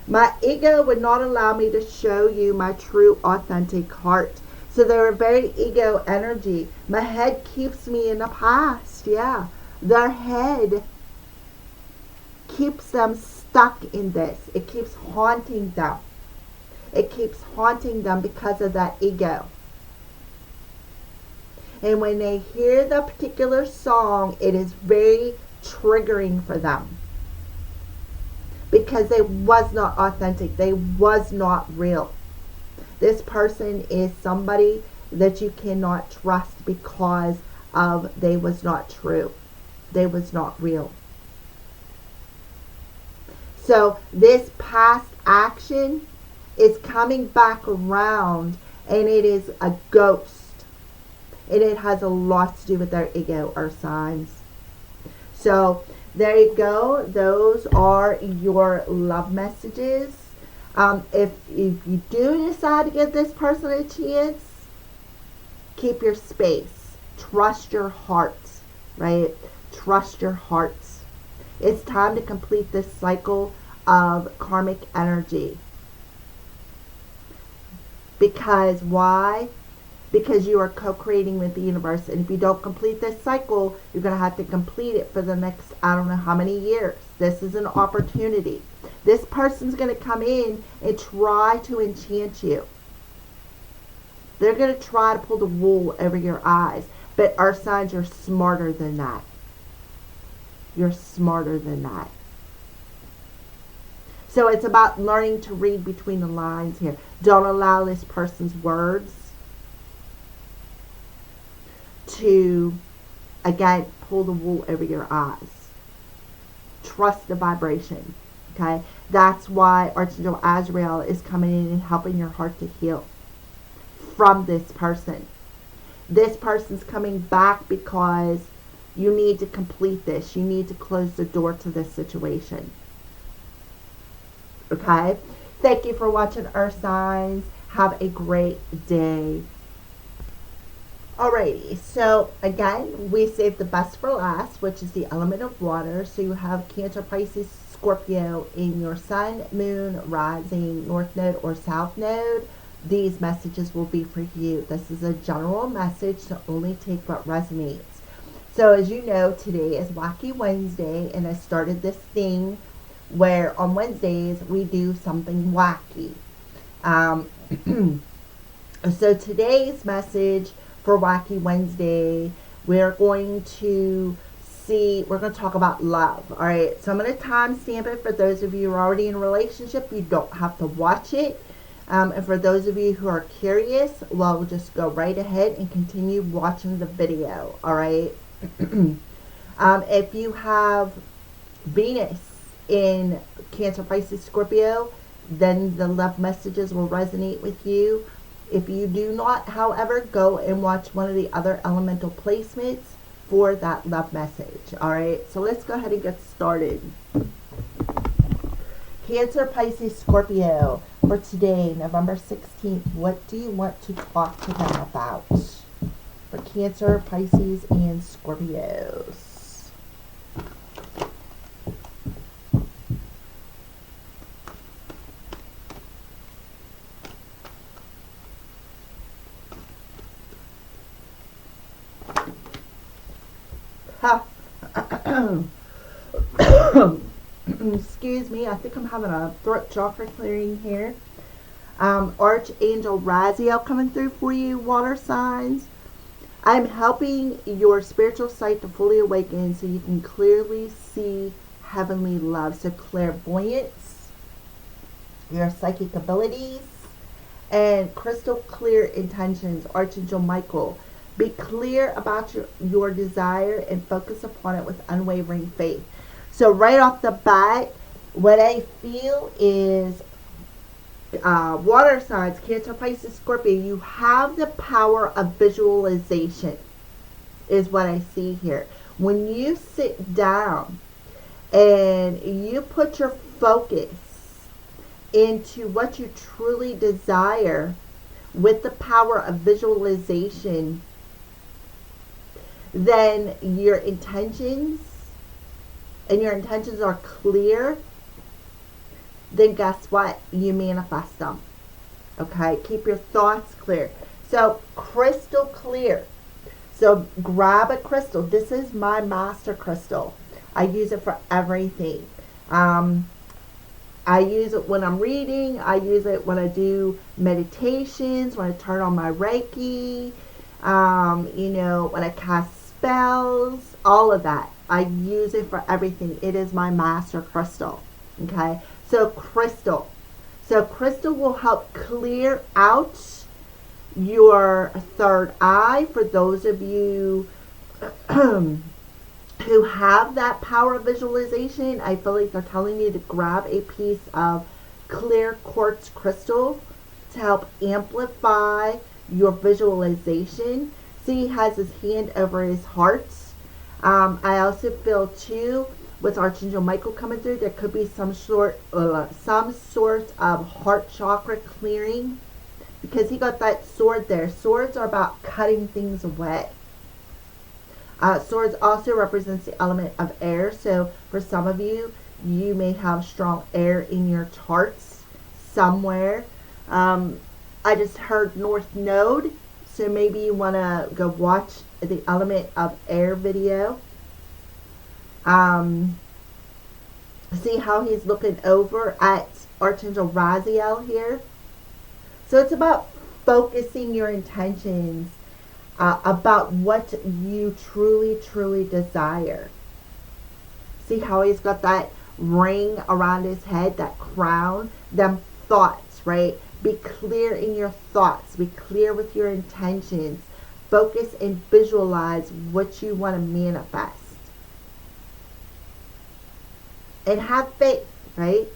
My ego would not allow me to show you my true authentic heart. So they're a very ego energy. My head keeps me in the past. Yeah. Their head keeps them stuck in this. It keeps haunting them. It keeps haunting them because of that ego. And when they hear the particular song, it is very triggering for them. Because they was not authentic. They was not real. This person is somebody that you cannot trust because of they was not true. They was not real. So this past action is coming back around, and it is a ghost. And it has a lot to do with their ego or signs. So there you go. Those are your love messages. If you do decide to give this person a chance, keep your space. Trust your heart, right? Trust your hearts. It's time to complete this cycle of karmic energy. Because why? Because you are co-creating with the universe. And if you don't complete this cycle, you're going to have to complete it for the next, I don't know how many years. This is an opportunity. This person's going to come in and try to enchant you. They're going to try to pull the wool over your eyes. But our signs, you're smarter than that. You're smarter than that. So it's about learning to read between the lines here. Don't allow this person's words to, again, pull the wool over your eyes. Trust the vibration. Okay? That's why Archangel Azrael is coming in and helping your heart to heal from this person. This person's coming back because you need to complete this. You need to close the door to this situation. Okay? Thank you for watching Earth Signs. Have a great day. Alrighty, so again, we saved the best for last, which is the element of water. So you have Cancer, Pisces, Scorpio in your sun, moon, rising, north node, or south node. These messages will be for you. This is a general message, so only take what resonates. So as you know, today is Wacky Wednesday, and I started this thing where on Wednesdays we do something wacky. So today's message for Wacky Wednesday, we're going to talk about love. All right. So I'm going to timestamp it for those of you who are already in a relationship. You don't have to watch it. And for those of you who are curious, well, we'll just go right ahead and continue watching the video. All right. If you have Venus in Cancer, Pisces, Scorpio, then the love messages will resonate with you. If you do not, however, go and watch one of the other elemental placements for that love message. All right, so let's go ahead and get started. Cancer, Pisces, Scorpio, for today, November 16th, what do you want to talk to them about? For Cancer, Pisces, and Scorpios. Excuse me, I think I'm having a throat chakra clearing here. Archangel Raziel coming through for you, water signs. I'm helping your spiritual sight to fully awaken so you can clearly see heavenly love. So clairvoyance, your psychic abilities, and crystal clear intentions. Archangel Michael. Be clear about your desire and focus upon it with unwavering faith. So right off the bat, what I feel is water signs, Cancer, Pisces, Scorpio, you have the power of visualization is what I see here. When you sit down and you put your focus into what you truly desire with the power of visualization, then your intentions are clear, then guess what? You manifest them. Okay? Keep your thoughts clear. So, crystal clear. So, grab a crystal. This is my master crystal. I use it for everything. I use it when I'm reading. I use it when I do meditations, when I turn on my Reiki, when I cast spells, all of that. I use it for everything. It is my master crystal. Okay? So crystal will help clear out your third eye for those of you who have that power of visualization. I feel like they're telling you to grab a piece of clear quartz crystal to help amplify your visualization. See, he has his hand over his heart. I also feel too, with Archangel Michael coming through, there could be some sort of heart chakra clearing, because he got that sword there. Swords are about cutting things away. Swords also represents the element of air. So for some of you, you may have strong air in your charts somewhere. I just heard North Node. So maybe you want to go watch the element of air video. See how he's looking over at Archangel Raziel here. So it's about focusing your intentions about what you truly, truly desire. See how he's got that ring around his head, that crown, them thoughts, right? Be clear in your thoughts. Be clear with your intentions. Focus and visualize what you want to manifest. And have faith, right?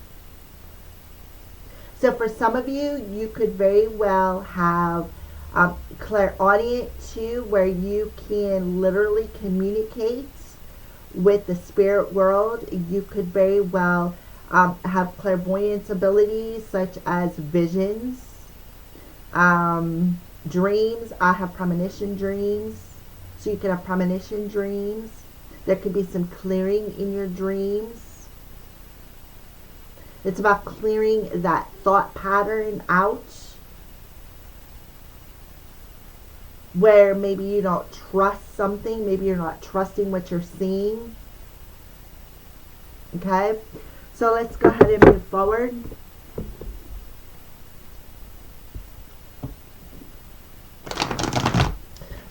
So for some of you, you could very well have clairaudient too, where you can literally communicate with the spirit world. You could very well have clairvoyance abilities such as visions, dreams. I have premonition dreams, so you can have premonition dreams. There could be some clearing in your dreams. It's about clearing that thought pattern out where maybe you don't trust something, maybe you're not trusting what you're seeing. Okay? So let's go ahead and move forward.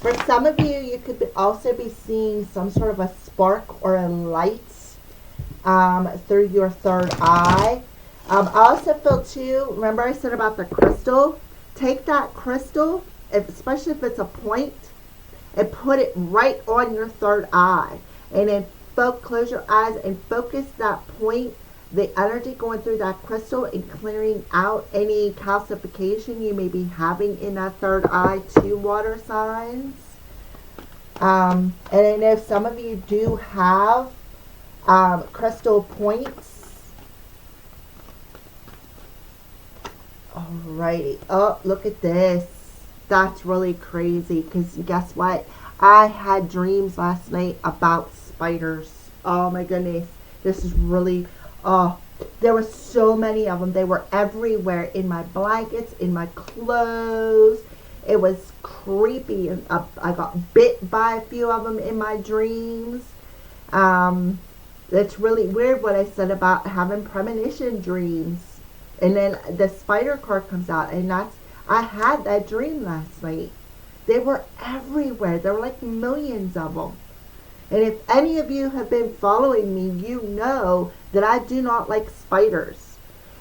For some of you, you could also be seeing some sort of a spark or a light through your third eye. I also feel too, remember I said about the crystal? Take that crystal, especially if it's a point, and put it right on your third eye. And then close your eyes and focus that point, the energy going through that crystal and clearing out any calcification you may be having in that third eye to water signs. And I know some of you do have crystal points. Alrighty. Oh, look at this. That's really crazy because guess what? I had dreams last night about spiders. Oh my goodness. This is really, there were so many of them. They were everywhere in my blankets, in my clothes. It was creepy. I got bit by a few of them in my dreams. It's really weird what I said about having premonition dreams. And then the spider card comes out, and I had that dream last night. They were everywhere. There were like millions of them. And if any of you have been following me, you know that I do not like spiders.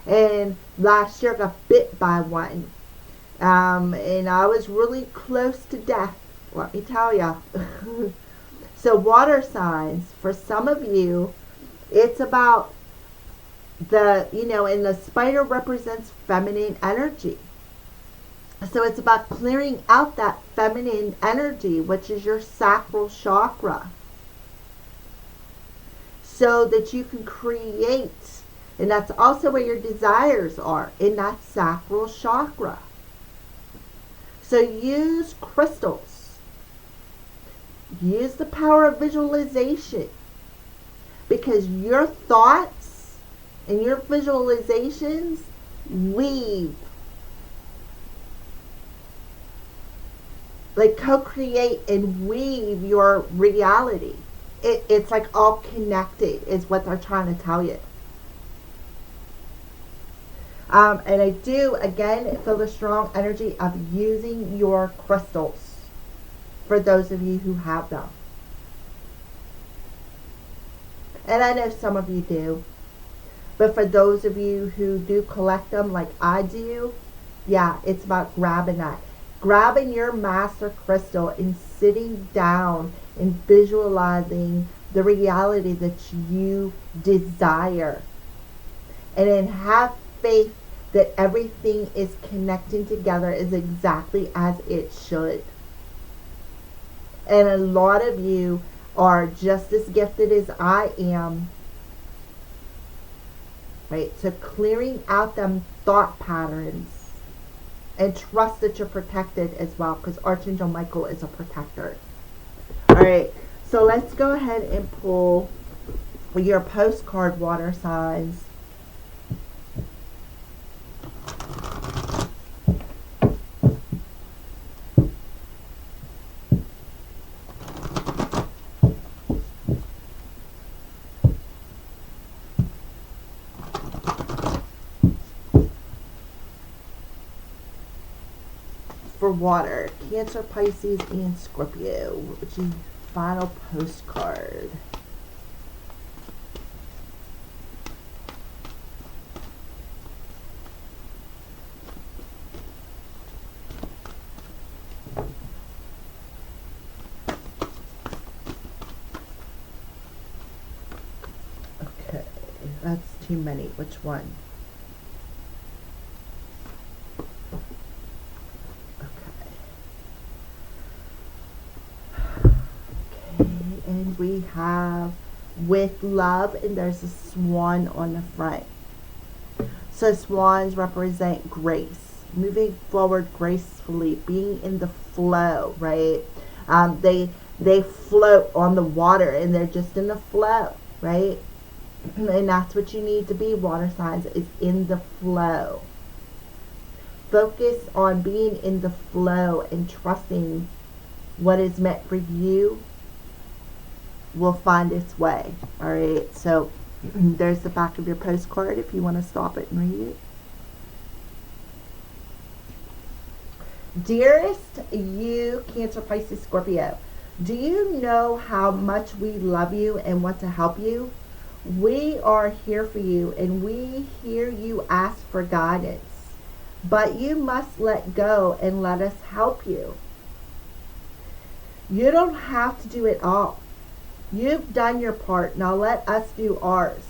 And last year I got bit by one. And I was really close to death, let me tell you. So water signs, for some of you, it's about and the spider represents feminine energy. So it's about clearing out that feminine energy, which is your sacral chakra, so that you can create. And that's also where your desires are, in that sacral chakra. So use crystals. Use the power of visualization, because your thoughts and your visualizations weave, like co-create and weave your reality. It's like all connected is what they're trying to tell you. And I do, again, feel the strong energy of using your crystals for those of you who have them. And I know some of you do. But for those of you who do collect them like I do, yeah, it's about grabbing that. Grabbing your master crystal and sitting down and visualizing the reality that you desire. And then have faith that everything is connecting together is exactly as it should. And a lot of you are just as gifted as I am. Right? So clearing out them thought patterns. And trust that you're protected as well, because Archangel Michael is a protector. Alright, so let's go ahead and pull your postcard water signs. For water, Cancer, Pisces, and Scorpio, which is final postcard. Okay, that's too many. Which one? And we have with love, and there's a swan on the front. So swans represent grace, moving forward gracefully, being in the flow, right? They float on the water, and they're just in the flow, right? And that's what you need to be, water signs, is in the flow. Focus on being in the flow and trusting what is meant for you will find its way. All right, so there's the back of your postcard if you want to stop it and read it. Dearest you, Cancer, Pisces, Scorpio, do you know how much we love you and want to help you? We are here for you and we hear you ask for guidance. But you must let go and let us help you. You don't have to do it all. You've done your part. Now let us do ours.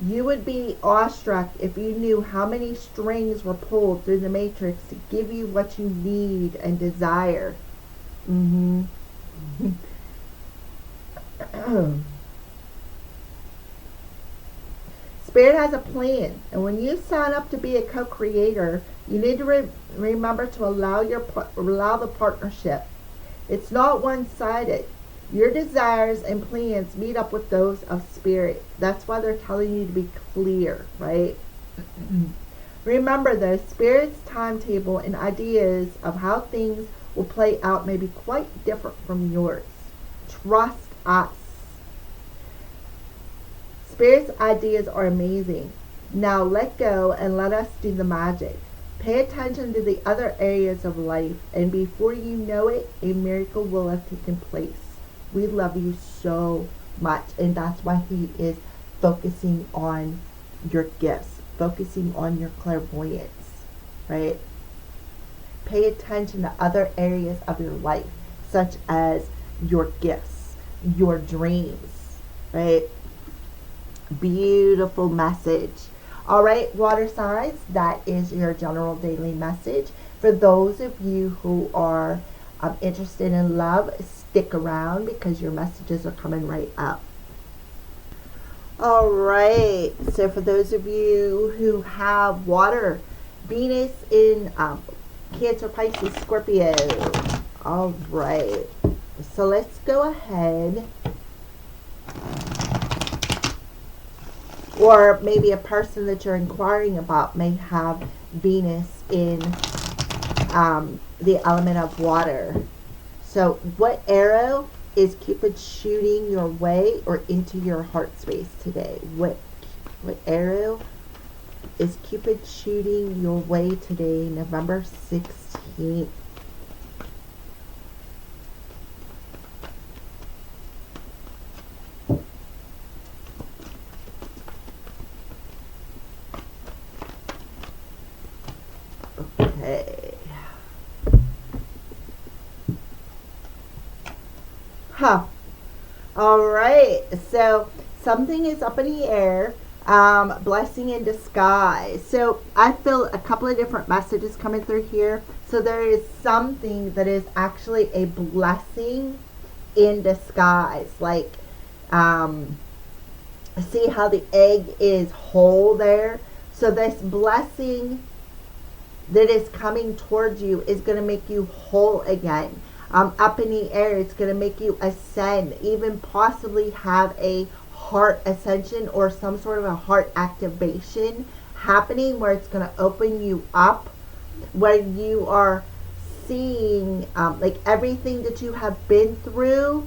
You would be awestruck if you knew how many strings were pulled through the matrix to give you what you need and desire. Spirit has a plan, and when you sign up to be a co-creator, you need to remember to allow the partnership. It's not one-sided. Your desires and plans meet up with those of Spirit. That's why they're telling you to be clear, right? Remember though, Spirit's timetable and ideas of how things will play out may be quite different from yours. Trust us. Spirit's ideas are amazing. Now let go and let us do the magic. Pay attention to the other areas of life, and before you know it, a miracle will have taken place. We love you so much, and that's why he is focusing on your gifts, focusing on your clairvoyance, right? Pay attention to other areas of your life, such as your gifts, your dreams, right? Beautiful message. All right, water signs, that is your general daily message. For those of you who are interested in love, stick around because your messages are coming right up. All right, so for those of you who have water, Venus in Cancer, Pisces, Scorpio. All right, so let's go ahead. Or maybe a person that you're inquiring about may have Venus in the element of water. So what arrow is Cupid shooting your way or into your heart space today? What arrow is Cupid shooting your way today, November 16th? Okay. All right. So something is up in the air. Blessing in disguise. So I feel a couple of different messages coming through here. So there is something that is actually a blessing in disguise. Like, see how the egg is whole there? So this blessing that is coming towards you is going to make you whole again. Up in the air, it's going to make you ascend, even possibly have a heart ascension or some sort of a heart activation happening where it's going to open you up, where you are seeing like everything that you have been through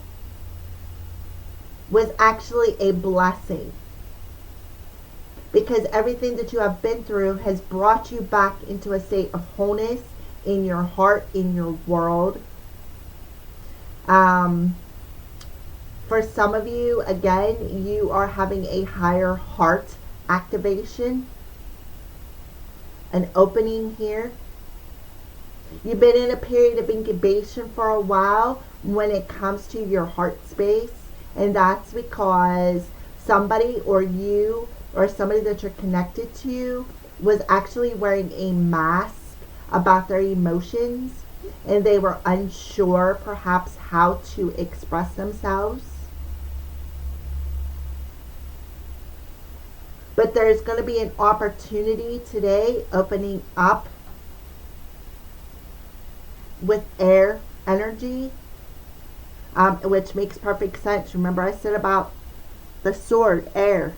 was actually a blessing. Because everything that you have been through has brought you back into a state of wholeness in your heart, in your world. For some of you, again, you are having a higher heart activation, an opening here. You've been in a period of incubation for a while when it comes to your heart space, and that's because somebody or you or somebody that you're connected to was actually wearing a mask about their emotions, and they were unsure perhaps how to express themselves. But there's going to be an opportunity today opening up with air energy, which makes perfect sense. Remember I said about the sword, air.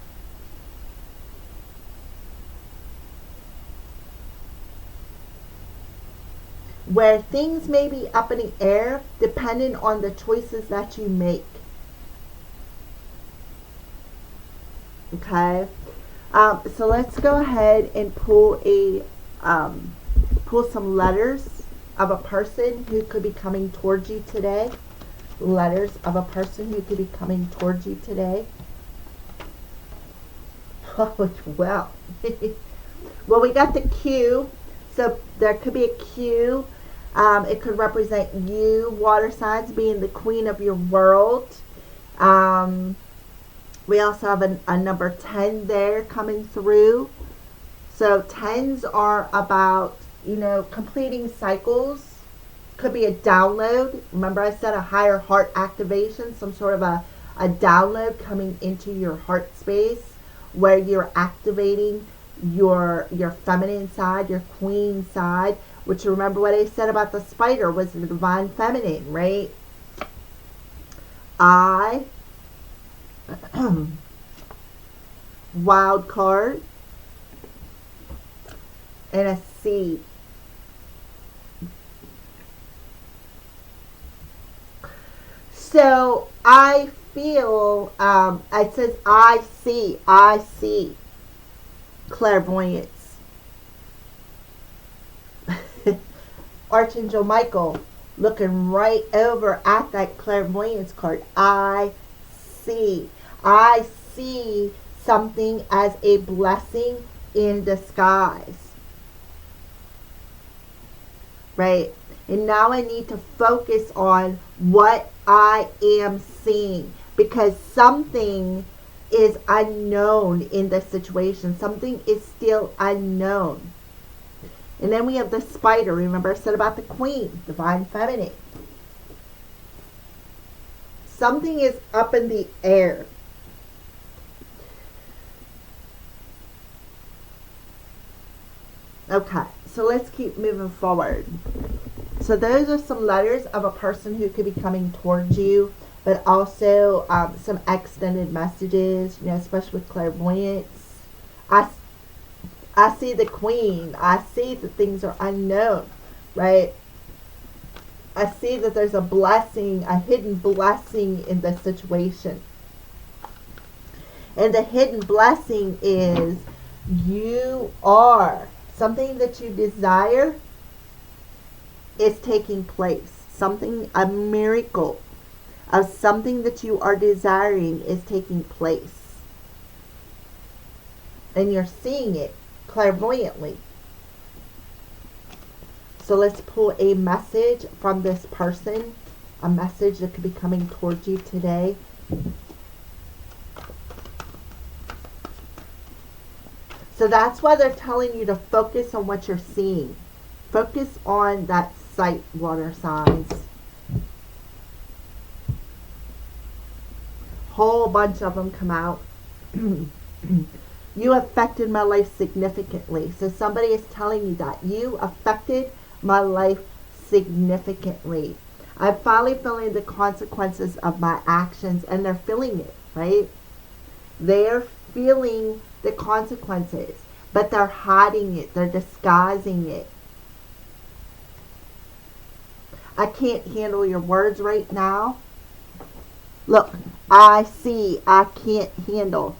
Where things may be up in the air depending on the choices that you make. Okay, so let's go ahead and pull some letters of a person who could be coming towards you today. Letters of a person who could be coming towards you today. Oh, well. Well, we got the Q. So there could be a Q. It could represent you, water signs, being the queen of your world. We also have a number 10 there coming through. So 10s are about, completing cycles. Could be a download. Remember I said a higher heart activation, some sort of a download coming into your heart space where you're activating your feminine side, your queen side, which, remember what I said about the spider was the divine feminine, right? I wild card and a C. So I feel, it says I see clairvoyance. Archangel Michael looking right over at that clairvoyance card. I see something as a blessing in disguise. Right? And now I need to focus on what I am seeing, because something is unknown in this situation. Something is still unknown. And then we have the spider. Remember I said about the queen, divine feminine. Something is up in the air. Okay, so let's keep moving forward. So those are some letters of a person who could be coming towards you, but also some extended messages, especially with clairvoyance. I see the queen. I see that things are unknown, right? I see that there's a blessing, a hidden blessing in the situation. And the hidden blessing is you are something that you desire is taking place. Something, a miracle of something that you are desiring is taking place. And you're seeing it clairvoyantly. So let's pull a message from this person. A message that could be coming towards you today. So that's why they're telling you to focus on what you're seeing. Focus on that sight, water signs. Whole bunch of them come out. You affected my life significantly. So somebody is telling you that. You affected my life significantly. I'm finally feeling the consequences of my actions, and they're feeling it, right? They're feeling the consequences, but they're hiding it. They're disguising it. I can't handle your words right now. Look, I can't handle.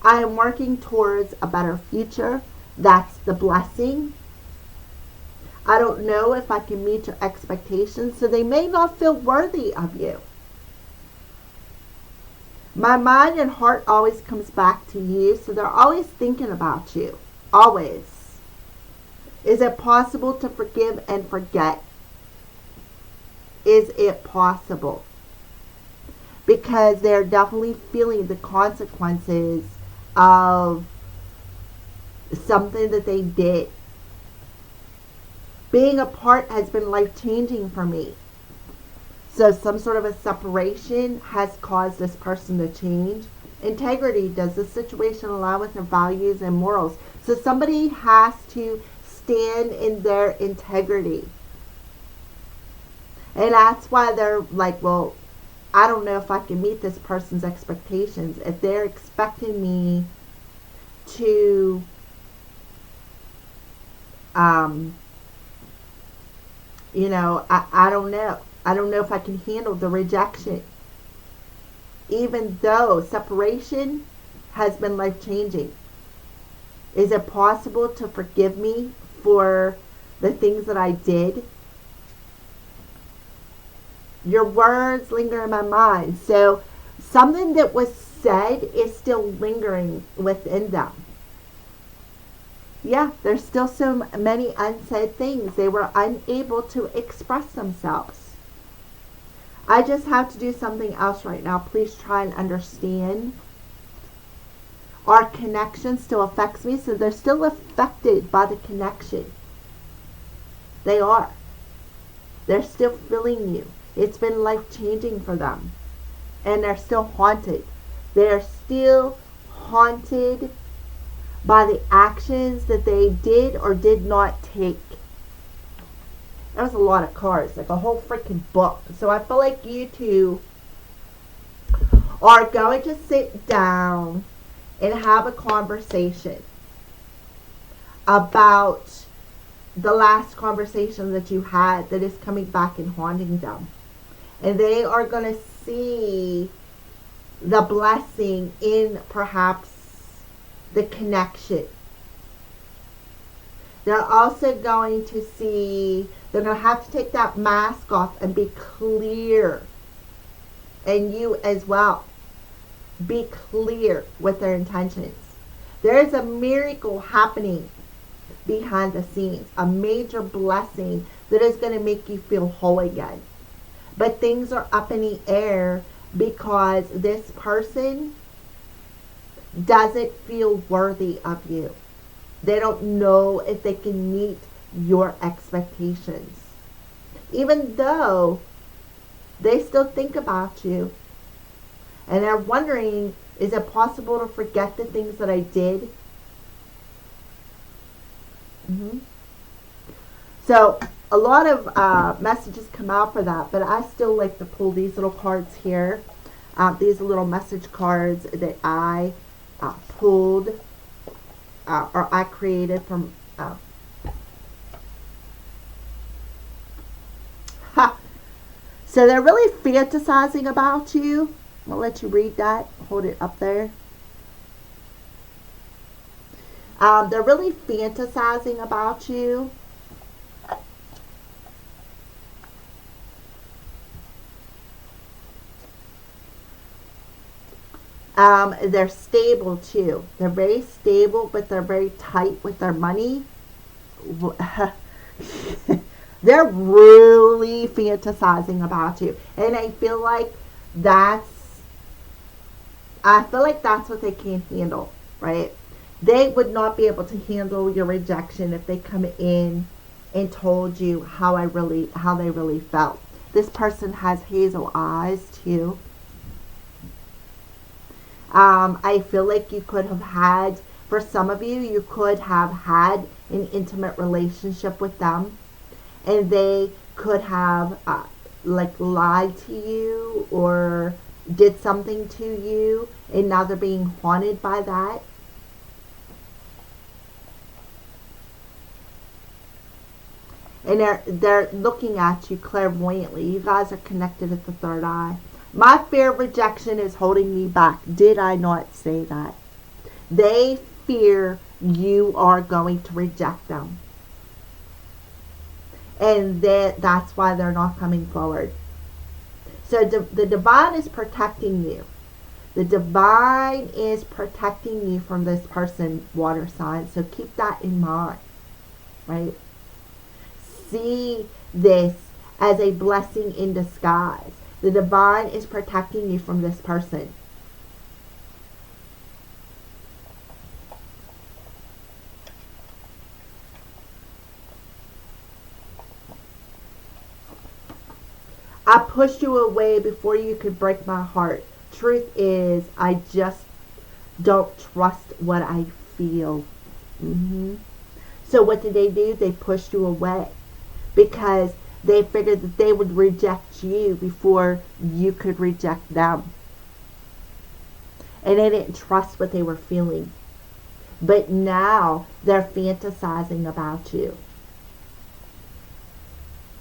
I am working towards a better future. That's the blessing. I don't know if I can meet your expectations, so they may not feel worthy of you. My mind and heart always comes back to you, so they're always thinking about you. Always. Is it possible to forgive and forget? Is it possible? Because they're definitely feeling the consequences of something that they did. Being apart has been life-changing for me. So some sort of a separation has caused this person to change. Integrity. Does the situation align with their values and morals? So somebody has to stand in their integrity. And that's why they're like, well, I don't know if I can meet this person's expectations. If they're expecting me to I don't know. I don't know if I can handle the rejection. Even though separation has been life-changing. Is it possible to forgive me for the things that I did. Your words linger in my mind. So something that was said is still lingering within them. Yeah, there's still so many unsaid things. They were unable to express themselves. I just have to do something else right now. Please try and understand. Our connection still affects me, so they're still affected by the connection. They are. They're still feeling you. It's been life-changing for them. And they're still haunted. They're still haunted by the actions that they did or did not take. That was a lot of cards, like a whole freaking book. So I feel like you two are going to sit down and have a conversation about the last conversation that you had that is coming back and haunting them. And they are going to see the blessing in perhaps the connection. They're also going to see, they're going to have to take that mask off and be clear. And you as well. Be clear with their intentions. There is a miracle happening behind the scenes. A major blessing that is going to make you feel whole again. But things are up in the air because this person doesn't feel worthy of you. They don't know if they can meet your expectations. Even though they still think about you. And they're wondering, is it possible to forget the things that I did? So a lot of messages come out for that, but I still like to pull these little cards here. These are little message cards that I pulled or I created from So they're really fantasizing about you. I'll let you read that. Hold it up there. They're really fantasizing about you. They're stable too. They're very stable, but they're very tight with their money. They're really fantasizing about you. And I feel like that's what they can't handle, right? They would not be able to handle your rejection if they come in and told you how they really felt. This person has hazel eyes too. I feel like you could have had, for some of you, you could have had an intimate relationship with them, and they could have lied to you or did something to you, and now they're being haunted by that. And they're looking at you clairvoyantly. You guys are connected at the third eye. My fear of rejection is holding me back. Did I not say that? They fear you are going to reject them. And that's why they're not coming forward. So the divine is protecting you. The divine is protecting you from this person, water sign. So keep that in mind, right? See this as a blessing in disguise. The divine is protecting you from this person. I pushed you away before you could break my heart. Truth is, I just don't trust what I feel. So what did they do? They pushed you away because they figured that they would reject you before you could reject them. And they didn't trust what they were feeling. But now they're fantasizing about you.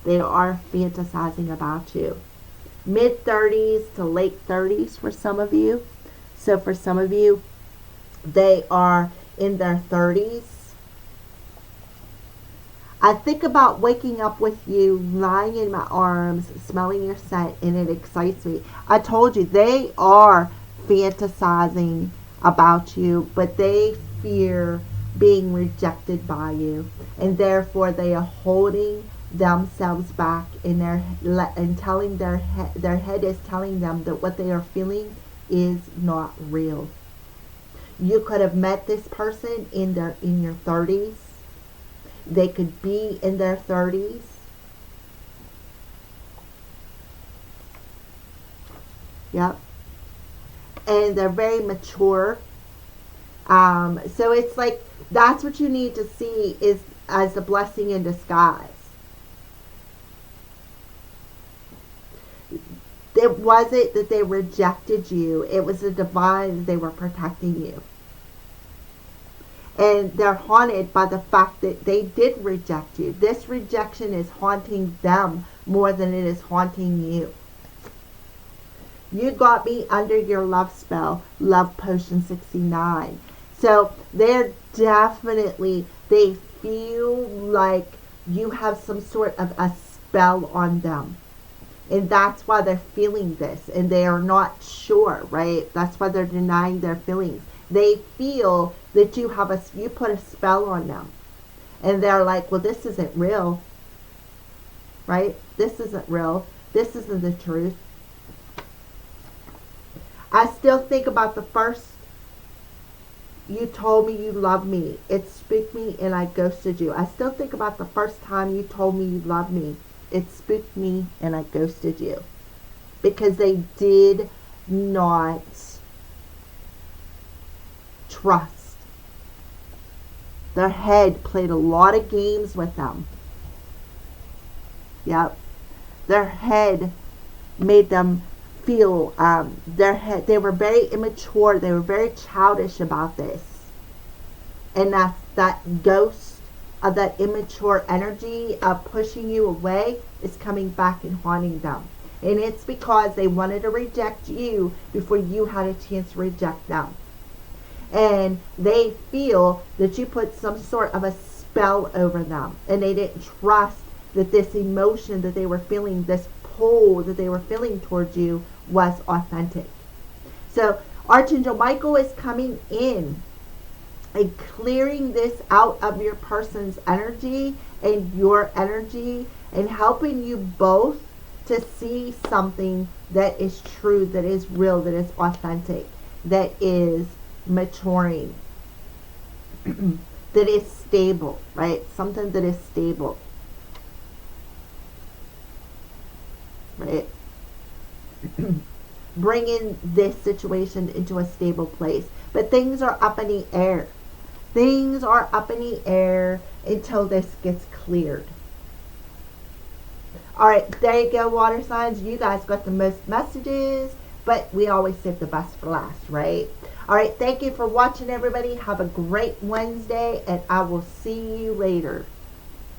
They are fantasizing about you. Mid-30s to late 30s for some of you. So for some of you, they are in their 30s. I think about waking up with you, lying in my arms, smelling your scent, and it excites me. I told you, they are fantasizing about you, but they fear being rejected by you, and therefore they are holding themselves back in their and telling their head is telling them that what they are feeling is not real. You could have met this person in your 30s. They could be in their 30s. Yep. And they're very mature. So it's like that's what you need to see is as a blessing in disguise. It wasn't that they rejected you. It was the divine that they were protecting you. And they're haunted by the fact that they did reject you. This rejection is haunting them more than it is haunting you. You got me under your love spell, Love Potion 69. So they're definitely, they feel like you have some sort of a spell on them. And that's why they're feeling this. And they are not sure, right? That's why they're denying their feelings. They feel that you put a spell on them. And they're like, well, this isn't real. Right? This isn't real. This isn't the truth. I still think about the first, you told me you love me. It spooked me and I ghosted you. I still think about the first time you told me you loved me. It spooked me and I ghosted you. Because they did not trust. Their head played a lot of games with them. Yep. Their head made them feel, they were very immature. They were very childish about this. And that ghost of that immature energy of pushing you away is coming back and haunting them. And it's because they wanted to reject you before you had a chance to reject them. And they feel that you put some sort of a spell over them. And they didn't trust that this emotion that they were feeling, this pull that they were feeling towards you was authentic. So Archangel Michael is coming in and clearing this out of your person's energy and your energy and helping you both to see something that is true, that is real, that is authentic, that is maturing, that is stable, right? Something that is stable, right? Bringing this situation into a stable place. But things are up in the air. Things are up in the air until this gets cleared. Alright, there you go, water signs. You guys got the most messages, but we always save the best for last, right? Alright, thank you for watching, everybody. Have a great Wednesday, and I will see you later.